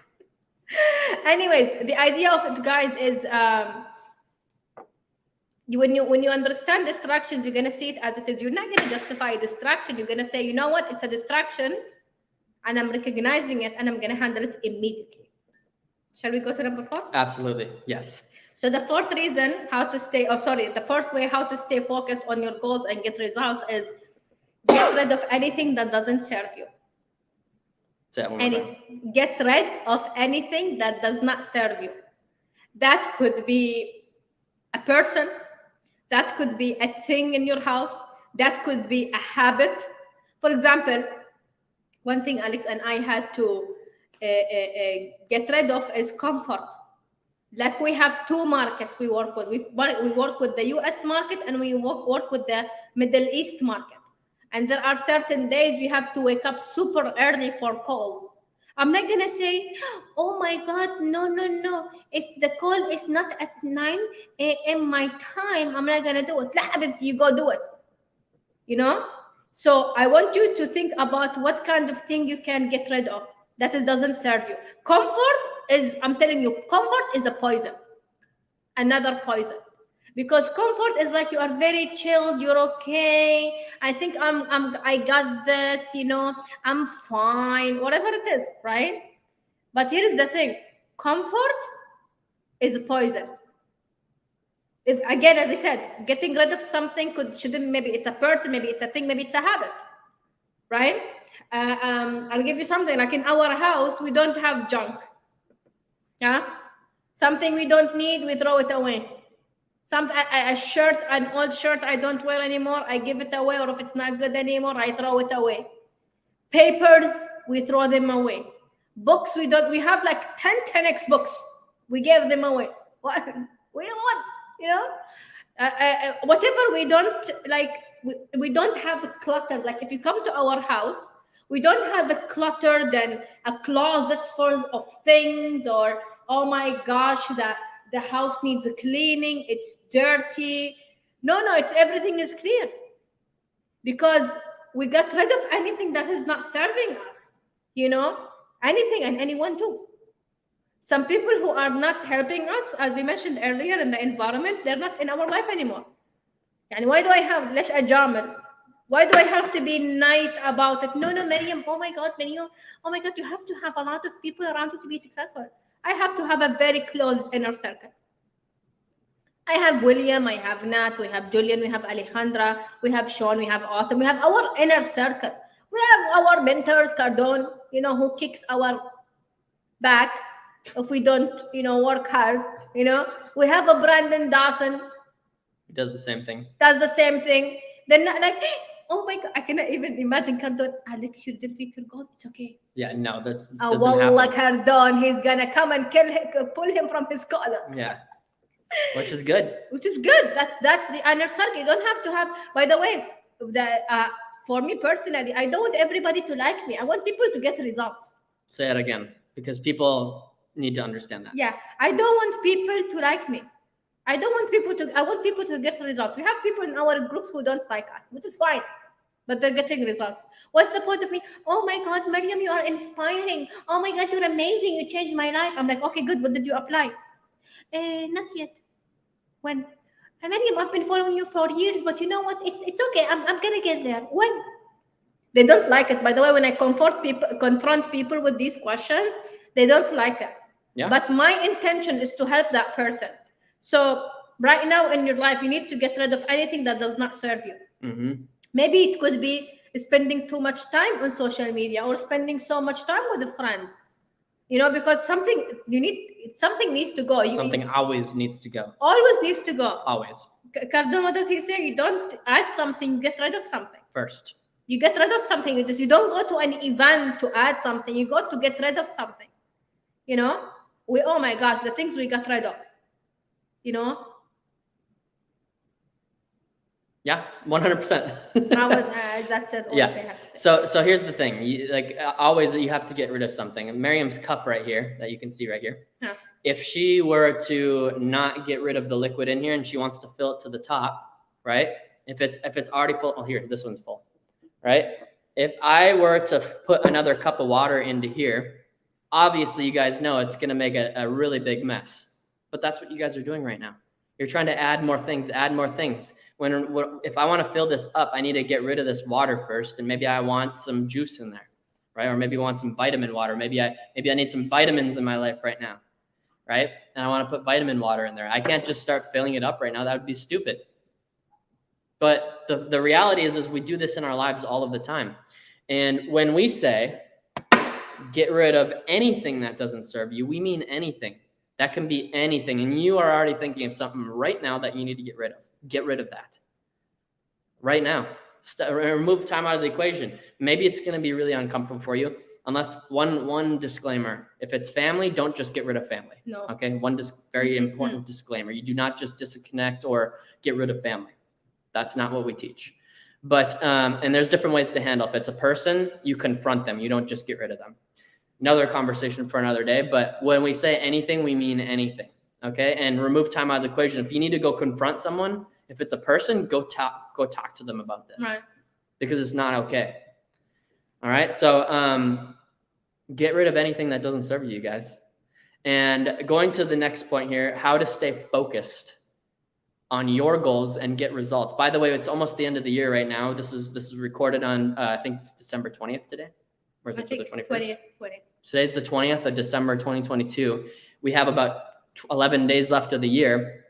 Anyways, the idea of it, guys, is when you understand distractions, you're gonna see it as it is. You're not gonna justify a distraction. You're gonna say, you know what? It's a distraction, and I'm recognizing it, and I'm gonna handle it immediately. Shall we go to number 4? Absolutely. Yes. So the fourth way how to stay focused on your goals and get results is get rid of anything that doesn't serve you. Get rid of anything that does not serve you. That could be a person, that could be a thing in your house, that could be a habit. For example, one thing Alex and I had to get rid of is comfort. Like we have 2 markets we work with. We work with the US market and we work with the Middle East market. And there are certain days we have to wake up super early for calls. I'm not going to say, oh my God, no. If the call is not at 9 a.m. my time, I'm not going to do it. La, you go do it. So I want you to think about what kind of thing you can get rid of that doesn't serve you. I'm telling you, comfort is a poison. Another poison. Because comfort is like you are very chilled, you're okay. I think I got this, I'm fine, whatever it is, right? But here is the thing. Comfort is a poison. If, again, as I said, getting rid of something maybe it's a person, maybe it's a thing, maybe it's a habit, right? I'll give you something. Like in our house, we don't have junk. Yeah. Something we don't need, we throw it away. A shirt, an old shirt I don't wear anymore, I give it away, or if it's not good anymore, I throw it away. Papers, we throw them away. Books, we have like 10x books. We gave them away. What? We don't want, you know? Whatever we don't like, we don't have the clutter. Like if you come to our house, we don't have the clutter than a closet full of things, or oh my gosh, the house needs a cleaning, it's dirty. No, it's everything is clear. Because we got rid of anything that is not serving us, you know, anything and anyone too. Some people who are not helping us, as we mentioned earlier, in the environment, they're not in our life anymore. And why do I have ليش أجامل? Why do I have to be nice about it? No, Maryam, oh my God, Maryam, oh my God, you have to have a lot of people around you to be successful. I have to have a very close inner circle. I have William, I have Nat, we have Julian, we have Alejandra, we have Sean, we have Autumn, we have our inner circle. We have our mentors, Cardone, you know, who kicks our back if we don't, you know, work hard, you know. We have a Brandon Dawson. He does the same thing. Does the same thing. Then like, oh my God, I cannot even imagine Cardone. Alex, you didn't reach your goal. It's okay. Yeah, no, that's Wallah, Cardone, he's gonna come and pull him from his collar. Yeah. Which is good. Which is good. That's the inner circle. You don't have to have. By the way, for me personally, I don't want everybody to like me. I want people to get results. Say it again, because people need to understand that. Yeah, I don't want people to like me. I want people to get results. We have people in our groups who don't like us, which is fine, but they're getting results. What's the point of me? Oh my God, Maryam, you are inspiring. Oh my God, you're amazing. You changed my life. I'm like, okay, good. What did you apply? Not yet. When? Maryam, I've been following you for years, but you know what? It's okay. I'm gonna get there. When? They don't like it. By the way, when I confront people with these questions, they don't like it. Yeah. But my intention is to help that person. So right now in your life, you need to get rid of anything that does not serve you. Mm-hmm. Maybe it could be spending too much time on social media, or spending so much time with the friends. You know, because something needs to go. Something always needs to go. Always needs to go. Always. Cardone, what does he say? You don't add something, you get rid of something. First. You get rid of something. You don't go to an event to add something. You go to get rid of something. You know, oh my gosh, the things we got rid of. You know. Yeah, 100%. That's it. Yeah. They have to say. So here's the thing. Always you have to get rid of something. And Maryam's cup right here that you can see right here. Yeah. If she were to not get rid of the liquid in here and she wants to fill it to the top, right? If it's already full, oh here, this one's full, right? If I were to put another cup of water into here, obviously you guys know it's gonna make a really big mess. But that's what you guys are doing right now. You're trying to add more things. If I want to fill this up, I need to get rid of this water first, and maybe I want some juice in there, right? Or maybe I want some vitamin water. Maybe I need some vitamins in my life right now, right? And I want to put vitamin water in there. I can't just start filling it up right now. That would be stupid. But the reality is we do this in our lives all of the time. And when we say get rid of anything that doesn't serve you, we mean anything. That can be anything. And you are already thinking of something right now that you need to get rid of. Get rid of that right now. Remove time out of the equation. Maybe it's going to be really uncomfortable for you. Unless one disclaimer: if it's family, don't just get rid of family. No. Okay. Very important disclaimer: you do not just disconnect or get rid of family. That's not what we teach. But and there's different ways to handle. If it's a person, you confront them. You don't just get rid of them. Another conversation for another day. But when we say anything, we mean anything. Okay. And remove time out of the equation. If you need to go confront someone, if it's a person, go talk to them about this. Right. Because it's not okay. All right. So get rid of anything that doesn't serve you guys. And going to the next point here, how to stay focused on your goals and get results. By the way, it's almost the end of the year right now. This is recorded on I think it's December 20th today. Or is it the 21st? 20th. Today's the 20th of December 2022. We have about 11 days left of the year.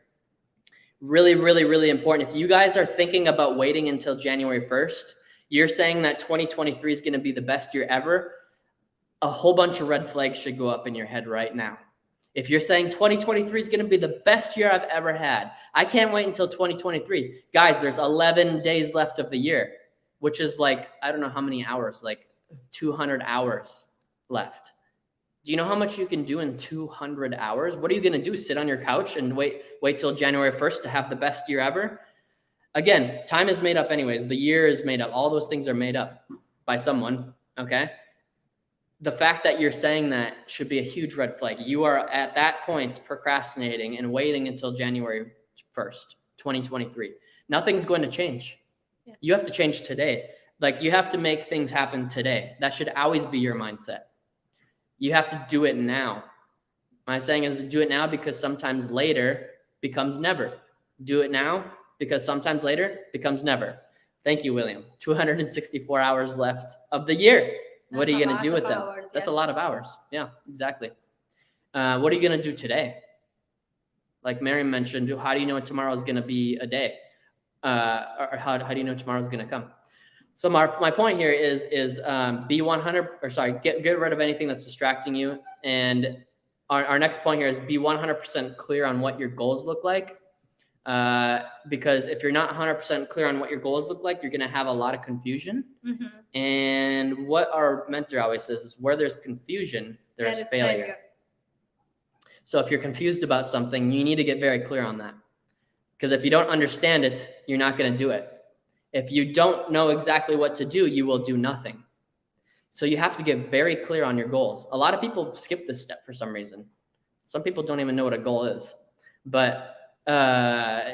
Really, really, really important. If you guys are thinking about waiting until January 1st, you're saying that 2023 is going to be the best year ever, a whole bunch of red flags should go up in your head right now. If you're saying 2023 is going to be the best year I've ever had, I can't wait until 2023. Guys, there's 11 days left of the year, which is like, I don't know how many hours, like 200 hours left. Do you know how much you can do in 200 hours? What are you going to do? Sit on your couch and wait till January 1st to have the best year ever? Again, time is made up anyways. The year is made up. All those things are made up by someone, okay? The fact that you're saying that should be a huge red flag. You are at that point procrastinating and waiting until January 1st, 2023. Nothing's going to change. Yeah. You have to change today. Like, you have to make things happen today. That should always be your mindset. You have to do it now. My saying is do it now because sometimes later becomes never. Do it now because sometimes later becomes never. Thank you, William. 264 hours left of the year. What are you going to do with them? That's a lot of hours. Yeah, exactly. What are you going to do today? Like Miriam mentioned, how do you know tomorrow is going to be a day? Or how do you know tomorrow is going to come? So my point here is be 100, or sorry, get rid of anything that's distracting you. And our next point here is be 100% clear on what your goals look like. Because if you're not 100% clear on what your goals look like, you're going to have a lot of confusion. Mm-hmm. And what our mentor always says is where there's confusion, there's failure. So if you're confused about something, you need to get very clear on that. Because if you don't understand it, you're not going to do it. If you don't know exactly what to do, you will do nothing. So you have to get very clear on your goals. A lot of people skip this step for some reason. Some people don't even know what a goal is. But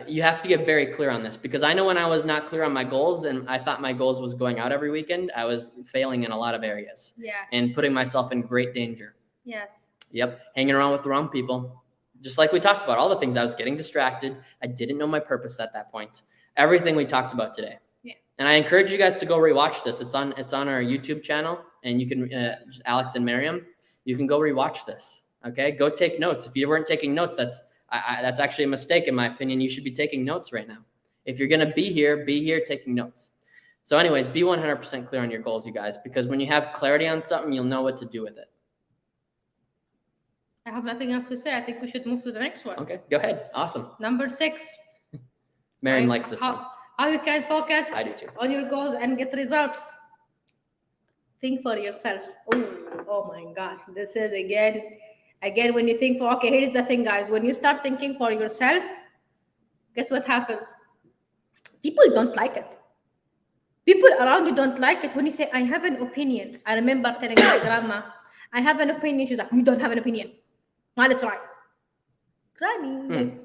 you have to get very clear on this, because I know when I was not clear on my goals and I thought my goals was going out every weekend, I was failing in a lot of areas. Yeah. And putting myself in great danger. Yes. Yep. Hanging around with the wrong people. Just like we talked about, all the things. I was getting distracted. I didn't know my purpose at that point. Everything we talked about today. Yeah. And I encourage you guys to go rewatch this. It's on our YouTube channel, and you can, Alex and Miriam, you can go rewatch this. Okay. Go take notes. If you weren't taking notes, that's actually a mistake in my opinion. You should be taking notes right now. If you're going to be here taking notes. So anyways, be 100% clear on your goals, you guys, because when you have clarity on something, you'll know what to do with it. I have nothing else to say. I think we should move to the next one. Okay, go ahead. Awesome. Number 6. Miriam likes this one. How you can focus I do too. on your goals and get results. Think for yourself. Oh my gosh. This is again, when you think okay, here's the thing, guys. When you start thinking for yourself, guess what happens? People don't like it. People around you don't like it when you say, I have an opinion. I remember telling my grandma, I have an opinion. She's like, you don't have an opinion. Well, let's try. Try me.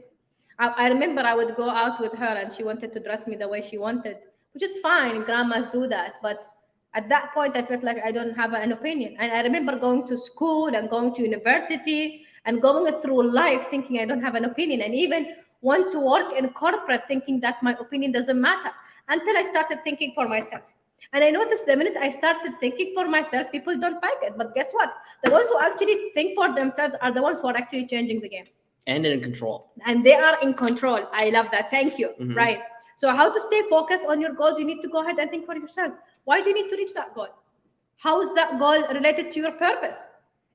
I remember I would go out with her and she wanted to dress me the way she wanted, which is fine. Grandmas do that. But at that point, I felt like I don't have an opinion. And I remember going to school and going to university and going through life thinking I don't have an opinion, and even want to work in corporate thinking that my opinion doesn't matter, until I started thinking for myself. And I noticed the minute I started thinking for myself, people don't like it. But guess what? The ones who actually think for themselves are the ones who are actually changing the game. And in control. And they are in control. I love that. Thank you. Mm-hmm. Right. So how to stay focused on your goals? You need to go ahead and think for yourself. Why do you need to reach that goal? How is that goal related to your purpose?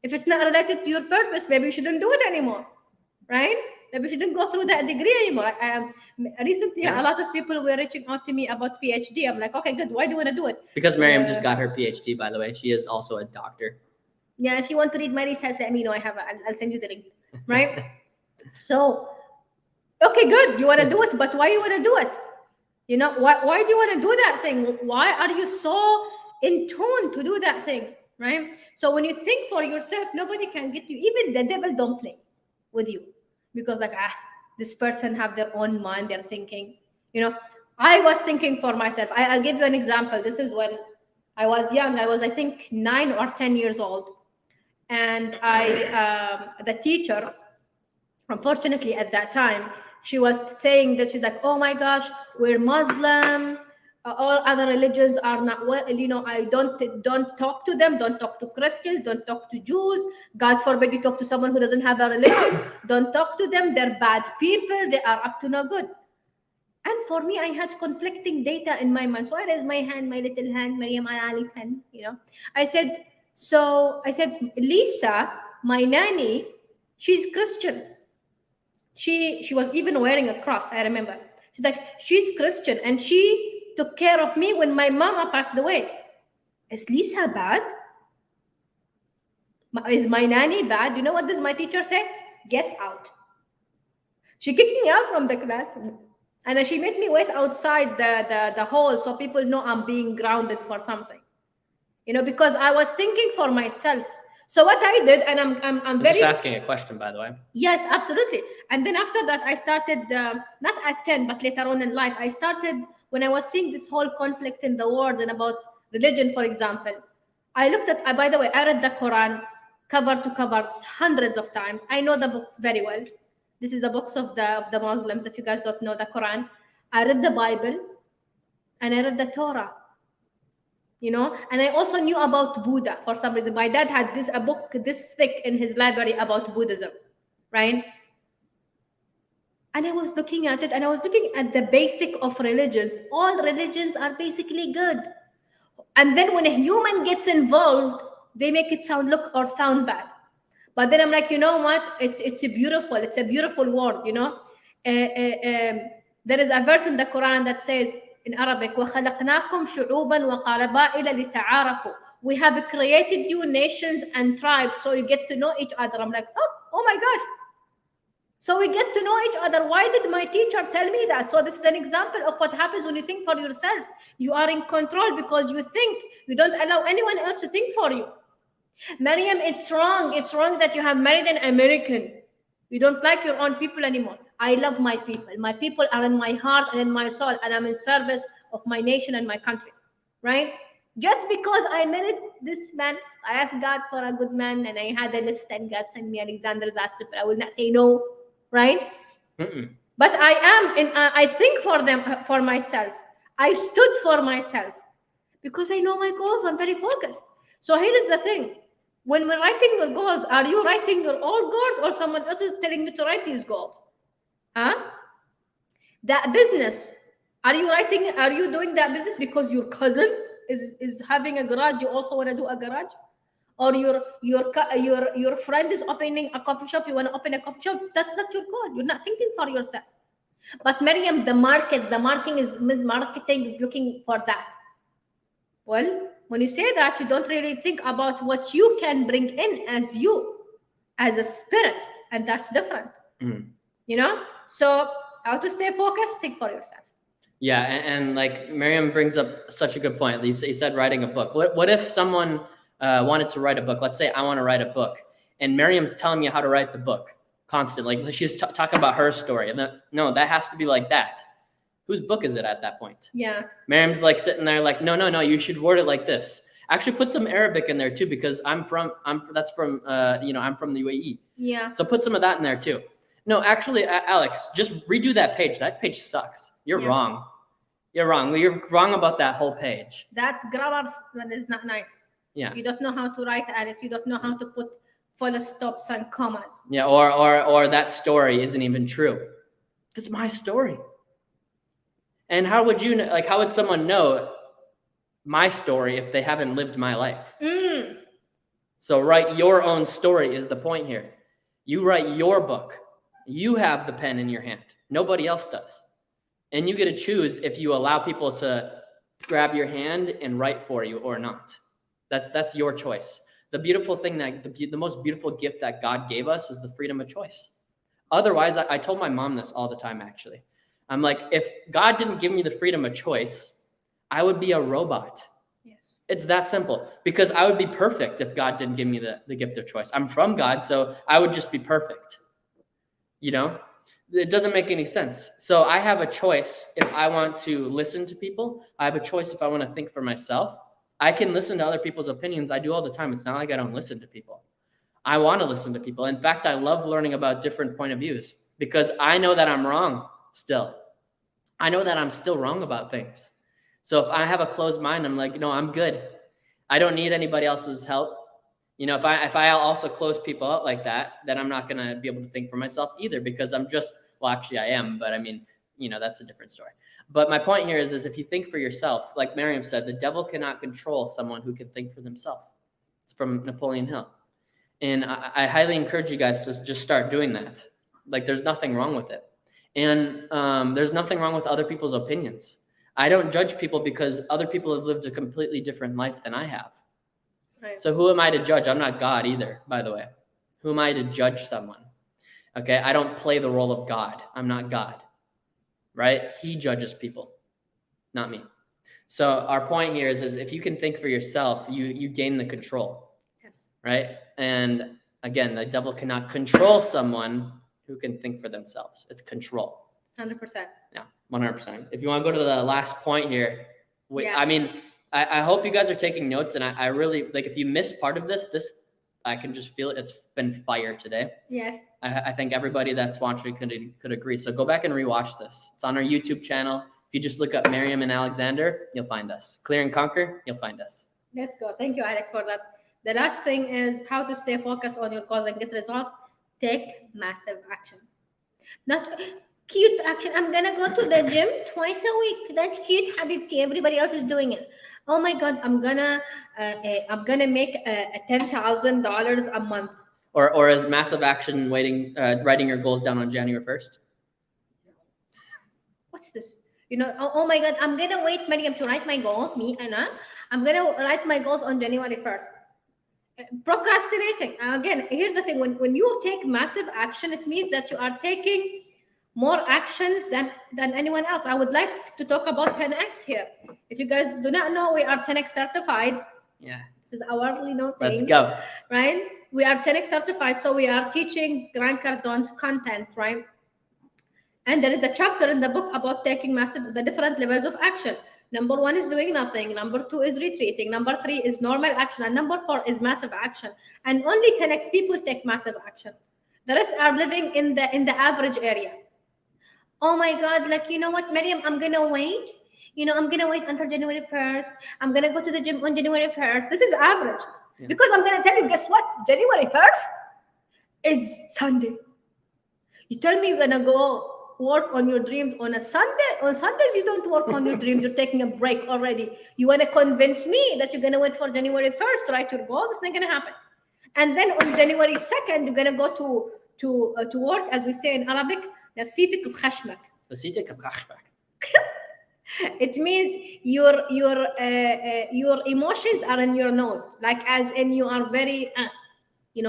If it's not related to your purpose, maybe you shouldn't do it anymore. Right? Maybe you shouldn't go through that degree anymore. Recently, a lot of people were reaching out to me about PhD. I'm like, okay, good. Why do you want to do it? Because Miriam just got her PhD, by the way. She is also a doctor. Yeah, if you want to read my research, let me know. I'll send you the link. Right? So, okay, good. You want to do it, but why you want to do it? You know, why do you want to do that thing? Why are you so in tune to do that thing? Right? So when you think for yourself, nobody can get you. Even the devil don't play with you. Because this person have their own mind, they're thinking, I was thinking for myself. I'll give you an example. This is when I was young. I was, I think, 9 or 10 years old. And the teacher, unfortunately at that time, she was saying that she's like, oh my gosh, we're Muslim. All other religions are not well. I don't talk to them. Don't talk to Christians. Don't talk to Jews. God forbid you talk to someone who doesn't have a religion. Don't talk to them. They're bad people. They are up to no good. And for me, I had conflicting data in my mind. So I raised my hand, my little hand, Maryam Ali 10. I said, Lisa, my nanny, She's Christian. She was even wearing a cross, I remember. She's like, she's Christian, and she took care of me when my mama passed away. Is Lisa bad? Is my nanny bad? You know what does my teacher say? Get out. She kicked me out from the class, and she made me wait outside the hall so people know I'm being grounded for something. You know, because I was thinking for myself. So what I did, and I'm very just asking a question, by the way. Yes, absolutely. And then after that, I started not at 10, but later on in life, I started when I was seeing this whole conflict in the world and about religion, for example. I looked at. By the way, I read the Quran cover to cover hundreds of times. I know the book very well. This is the books of the Muslims. If you guys don't know the Quran, I read the Bible, and I read the Torah. You know, and I also knew about Buddha for some reason. My dad had a book this thick in his library about Buddhism, right? And I was looking at it, and I was looking at the basic of religions. All religions are basically good. And then when a human gets involved, they make it sound bad. But then I'm like, you know what? It's a beautiful word, you know. There is a verse in the Quran that says, in Arabic, وَخَلَقْنَاكُمْ شُعُوبًا وَقَبَائِلَ لِتَعَارَفُوا. We have created you nations and tribes so you get to know each other. I'm like, oh my gosh. So we get to know each other. Why did my teacher tell me that? So this is an example of what happens when you think for yourself. You are in control because you think. You don't allow anyone else to think for you. Maryam, it's wrong. It's wrong that you have married an American. You don't like your own people anymore. I love my people. My people are in my heart and in my soul, and I'm in service of my nation and my country, right? Just because I married this man, I asked God for a good man, and I had a list, and God sent me Alexander Zastip, but I will not say no, right? But I think for them, for myself. I stood for myself because I know my goals. I'm very focused. So here is the thing. When we're writing your goals, are you writing your own goals or someone else is telling you to write these goals? That business, are you doing that business because your cousin is having a garage, you also want to do a garage? Or your friend is opening a coffee shop, you want to open a coffee shop? That's not your goal. You're not thinking for yourself. But Maryam, the marketing is looking for that. Well, when you say that, you don't really think about what you can bring in as a spirit, and that's different. You know, so how to stay focused? Think for yourself. Yeah, and like Maryam brings up such a good point. He said writing a book. What if someone wanted to write a book? Let's say I want to write a book, and Maryam's telling me how to write the book constantly. Like she's talking about her story, and no, that has to be like that. Whose book is it at that point? Yeah. Maryam's like sitting there like, no, you should word it like this. Actually, put some Arabic in there too, because I'm from the UAE. Yeah. So put some of that in there too. No, actually, Alex, just redo that page. That page sucks. You're wrong. You're wrong. You're wrong about that whole page. That grammar is not nice. Yeah. You don't know how to write at it. You don't know how to put full stops and commas. Yeah, or that story isn't even true. It's my story. And how would someone know my story if they haven't lived my life? So write your own story is the point here. You write your book. You have the pen in your hand. Nobody else does. And you get to choose if you allow people to grab your hand and write for you or not. That's your choice. The beautiful thing the most beautiful gift that God gave us is the freedom of choice. Otherwise, I told my mom this all the time, actually. I'm like, if God didn't give me the freedom of choice, I would be a robot. Yes. It's that simple, because I would be perfect if God didn't give me the gift of choice. I'm from God, so I would just be perfect. You know, it doesn't make any sense. So I have a choice if I want to listen to people. I have a choice if I want to think for myself. I can listen to other people's opinions. I do all the time. It's not like I don't listen to people. I want to listen to people. In fact, I love learning about different point of views because I know that I'm wrong still. I know that I'm still wrong about things. So if I have a closed mind, I'm like, no, I'm good. I don't need anybody else's help. You know, if I also close people out like that, then I'm not going to be able to think for myself either, because actually I am, but I mean, you know, that's a different story. But my point here is if you think for yourself, like Maryam said, the devil cannot control someone who can think for themselves. It's from Napoleon Hill. And I highly encourage you guys to just start doing that. Like, there's nothing wrong with it. And there's nothing wrong with other people's opinions. I don't judge people because other people have lived a completely different life than I have. Right. So who am I to judge? I'm not God either, by the way. Who am I to judge someone? Okay, I don't play the role of God. I'm not God, right? He judges people, not me. So our point here is if you can think for yourself, you gain the control. Yes. Right? And again, the devil cannot control someone who can think for themselves. It's control. 100%. Yeah, 100%. If you want to go to the last point here, Yeah. I mean, I hope you guys are taking notes, and I really, like, if you missed part of this, I can just feel it. It's been fire today. Yes. I think everybody that's watching could agree. So go back and rewatch this. It's on our YouTube channel. If you just look up Miriam and Alexander, you'll find us. Clear and Conquer, you'll find us. Let's go. Thank you, Alex, for that. The last thing is how to stay focused on your goals and get results. Take massive action. Not cute action. I'm gonna go to the gym twice a week. That's cute, Habibki. Everybody else is doing it. Oh my God, I'm gonna make $10,000 a month. Or is massive action writing your goals down on January 1st? What's this? Oh my God, I'm gonna wait, Mariam, to write my goals. Me, Anna. I'm gonna write my goals on January 1st. Procrastinating. Again, here's the thing. When you take massive action, it means that you are taking more actions than anyone else. I would like to talk about 10x here. If you guys do not know, we are 10x certified. Yeah. This is our thing. Let's go. Right? We are 10x certified, so we are teaching Grant Cardone's content, right? And there is a chapter in the book about taking the different levels of action. Number 1 is doing nothing. Number 2 is retreating. Number 3 is normal action. And number 4 is massive action. And only 10x people take massive action. The rest are living in the average area. Oh my God, like, you know what, Mariam, I'm going to wait. I'm going to wait until January 1st. I'm going to go to the gym on January 1st. This is average. Yeah. Because I'm going to tell you, guess what? January 1st is Sunday. You tell me you're going to go work on your dreams on a Sunday. On Sundays, you don't work on your dreams. You're taking a break already. You want to convince me that you're going to wait for January 1st to write your goals? It's not going to happen. And then on January 2nd, you're going to go to work, as we say in Arabic, نفسيتك بخشمك. نفسيتك بخشمك. It means your emotions are in your nose, like as in you are very,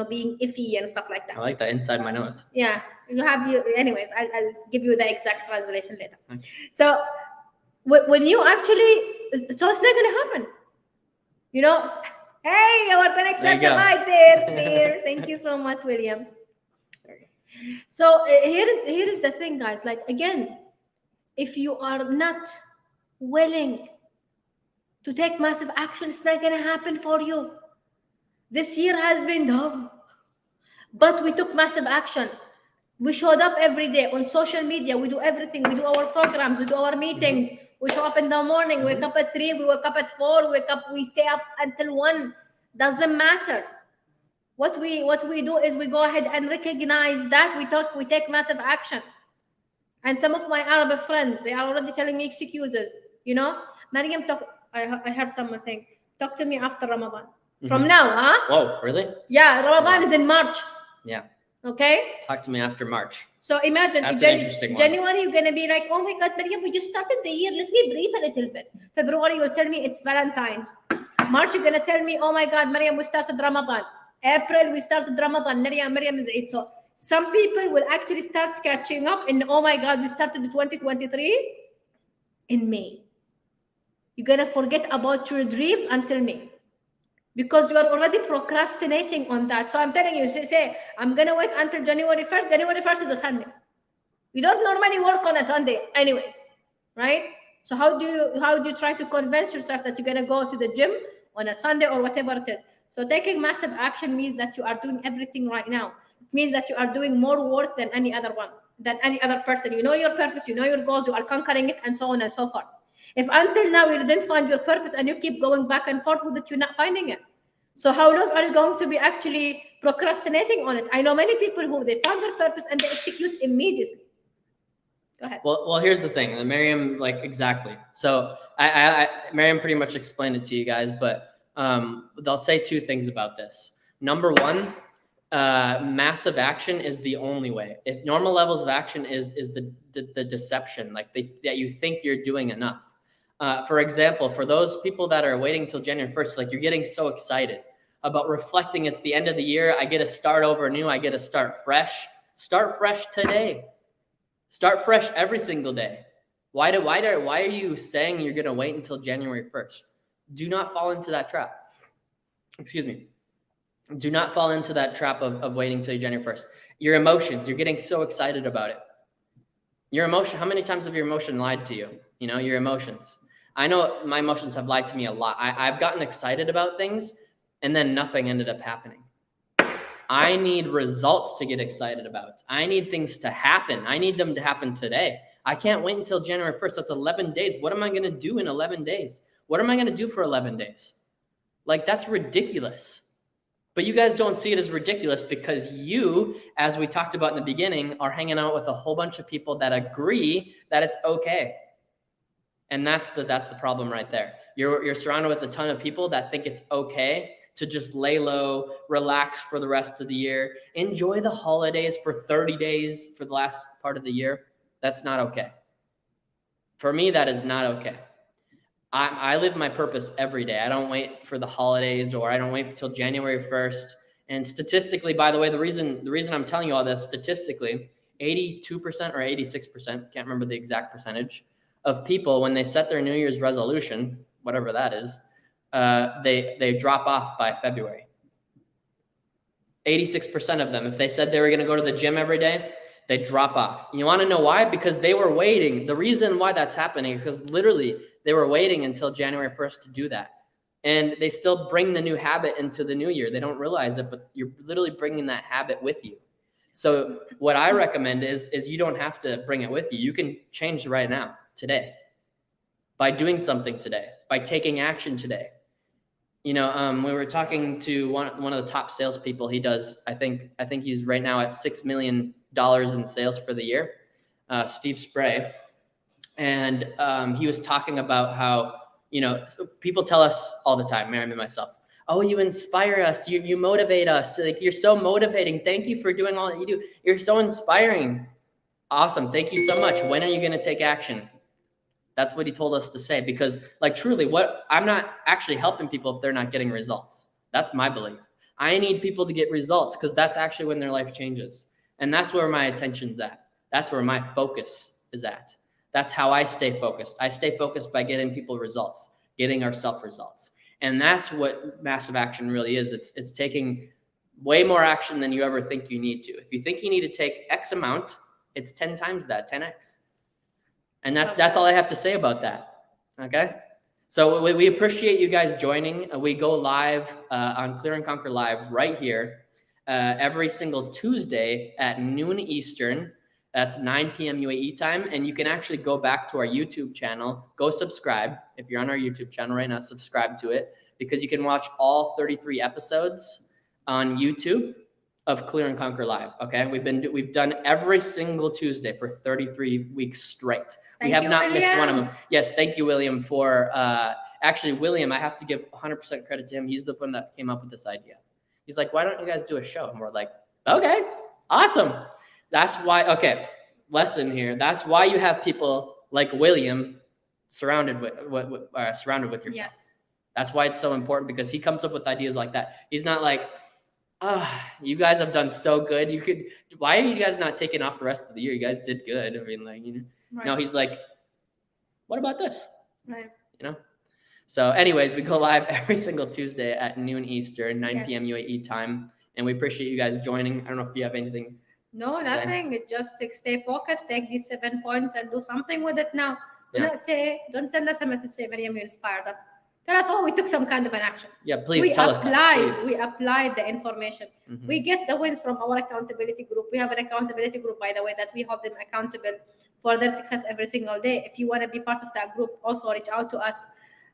being iffy and stuff like that. I like that, inside my nose. Yeah, anyways, I'll give you the exact translation later. Okay. So when you actually, so it's not going to happen. Hey, our next right there. Thank you so much, William. So here is the thing, guys. Like, again, if you are not willing to take massive action, it's not going to happen for you. This year has been dumb, but we took massive action. We showed up every day on social media. We do everything. We do our programs. We do our meetings. Mm-hmm. We show up in the morning. Wake up at 3. We wake up at 4. We stay up until 1. Doesn't matter. What we do is we go ahead and recognize that we take massive action. And some of my Arab friends, they are already telling me excuses. Mariam, I heard someone saying, talk to me after Ramadan. Mm-hmm. From now, huh? Whoa, really? Yeah, Ramadan is in March. Yeah. Okay? Talk to me after March. So imagine, that's an interesting one. January, you're going to be like, oh my God, Mariam, we just started the year. Let me breathe a little bit. February, you'll tell me it's Valentine's. March, you're going to tell me, oh my God, Mariam, we started Ramadan. April, we started Ramadan. Mariam is Eid. So some people will actually start catching up and, oh my God, we started 2023 in May. You're going to forget about your dreams until May because you're already procrastinating on that. So I'm telling you, say, I'm going to wait until January 1st. January 1st is a Sunday. We don't normally work on a Sunday anyways, right? So how do you try to convince yourself that you're going to go to the gym on a Sunday or whatever it is? So taking massive action means that you are doing everything right now. It means that you are doing more work than any other person. You know your purpose, you know your goals, you are conquering it, and so on and so forth. If until now you didn't find your purpose and you keep going back and forth with it, you're not finding it. So how long are you going to be actually procrastinating on it? I know many people who they found their purpose and they execute immediately. Go ahead. Well, here's the thing. Miriam, exactly. So Miriam pretty much explained it to you guys, but they'll say two things about this. Number one, Massive action is the only way. If normal levels of action is the deception, like that you think you're doing enough. For example, for those people that are waiting till January 1st, like you're getting so excited about reflecting. It's the end of the year. I get to start over new. I get to start fresh. Start fresh today. Start fresh every single day. Why are you saying you're going to wait until January 1st? Do not fall into that trap. Excuse me. Do not fall into that trap of waiting till January 1st. Your emotions, you're getting so excited about it. Your emotion, how many times have your emotion lied to you? You know, your emotions. I know my emotions have lied to me a lot. I've gotten excited about things and then nothing ended up happening. I need results to get excited about. I need things to happen. I need them to happen today. I can't wait until January 1st. That's 11 days. What am I going to do in 11 days? What am I going to do for 11 days? Like, that's ridiculous. But you guys don't see it as ridiculous because you, as we talked about in the beginning, are hanging out with a whole bunch of people that agree that it's okay. And that's the problem right there. You're surrounded with a ton of people that think it's okay to just lay low, relax for the rest of the year, enjoy the holidays for 30 days for the last part of the year. That's not okay. For me, that is not okay. I live my purpose every day. I don't wait for the holidays, or I don't wait until January 1st. And statistically, by the way, the reason I'm telling you all this, statistically, 82% or 86%, can't remember the exact percentage, of people, when they set their New Year's resolution, whatever that is, they drop off by February. 86% of them, if they said they were going to go to the gym every day, they drop off. You want to know why? Because they were waiting. The reason why that's happening is because literally they were waiting until January 1st to do that. And they still bring the new habit into the new year. They don't realize it, but you're literally bringing that habit with you. So what I recommend is you don't have to bring it with you. You can change right now, today, by doing something today, by taking action today. You know, we were talking to one of the top salespeople. He does, I think he's right now at $6 million in sales for the year, Steve Spray. And he was talking about how, you know, people tell us all the time, Miriam and myself, oh, you inspire us, you motivate us, like you're so motivating. Thank you for doing all that you do. You're so inspiring. Awesome. Thank you so much. When are you going to take action? That's what he told us to say, because like truly I'm not actually helping people if they're not getting results. That's my belief. I need people to get results because that's actually when their life changes. And that's where my attention's at. That's where my focus is at. That's how I stay focused. I stay focused by getting people results, getting ourselves results. And that's what massive action really is. It's taking way more action than you ever think you need to. If you think you need to take X amount, it's 10 times that, 10X. And that's all I have to say about that. Okay? So we appreciate you guys joining. We go live on Clear and Conquer Live right here every single Tuesday at noon Eastern. That's 9 p.m. UAE time. And you can actually go back to our YouTube channel. Go subscribe. If you're on our YouTube channel right now, subscribe to it, because you can watch all 33 episodes on YouTube of Clear and Conquer Live. Okay? We've done every single Tuesday for 33 weeks straight. We have not missed one of them. Yes, thank you, William, for actually, William, I have to give 100% credit to him. He's the one that came up with this idea. He's like, why don't you guys do a show? And we're like, okay, awesome. That's why, okay, lesson here. That's why you have people like William surrounded with yourself. Yes. That's why it's so important, because he comes up with ideas like that. He's not like, you guys have done so good. Why are you guys not taking off the rest of the year? You guys did good. I mean, like, you know. Right. No, he's like, what about this? Right. You know? So anyways, we go live every single Tuesday at noon Eastern, 9 p.m. UAE time. And we appreciate you guys joining. I don't know if you have anything. No, nothing. It just stay focused, take these 7 points and do something with it now. Don't send us a message, say, Miriam, you inspired us. Tell us, we took some kind of an action. Yeah, please tell us that. Please. We applied the information. Mm-hmm. We get the wins from our accountability group. We have an accountability group, by the way, that we hold them accountable for their success every single day. If you want to be part of that group, also reach out to us.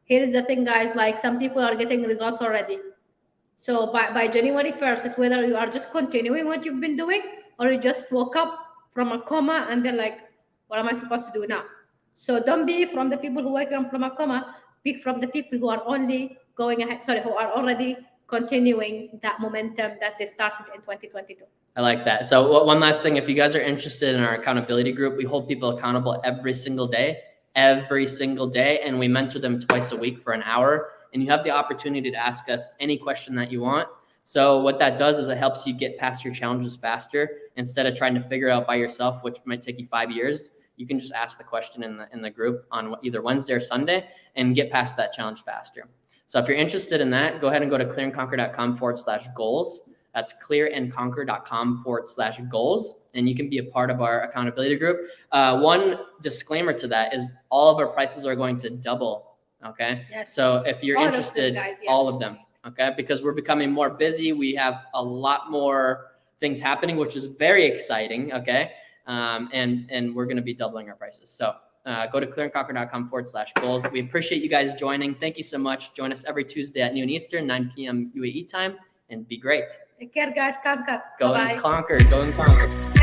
Here is the thing, guys, like some people are getting results already. So by January 1st, it's whether you are just continuing what you've been doing, or you just woke up from a coma and then like, what am I supposed to do now? So don't be from the people who wake up from a coma. Be from the people who are only going ahead, who are already continuing that momentum that they started in 2022. I like that. So one last thing, if you guys are interested in our accountability group, we hold people accountable every single day, and we mentor them twice a week for an hour, and you have the opportunity to ask us any question that you want. So what that does is it helps you get past your challenges faster. Instead of trying to figure it out by yourself, which might take you 5 years, you can just ask the question in the group on either Wednesday or Sunday and get past that challenge faster. So if you're interested in that, go ahead and go to clearandconquer.com/goals. That's clearandconquer.com/goals. And you can be a part of our accountability group. One disclaimer to that is all of our prices are going to double. Okay. Yes. So if you're All interested, of them, guys, yeah. all of them. Okay. Because we're becoming more busy. We have a lot more things happening, which is very exciting. Okay. And we're going to be doubling our prices. So go to clearandconquer.com/goals. We appreciate you guys joining. Thank you so much. Join us every Tuesday at noon Eastern, 9 p.m. UAE time, and be great. Take care, guys. Conquer. Go Bye-bye. and conquer. Go and conquer.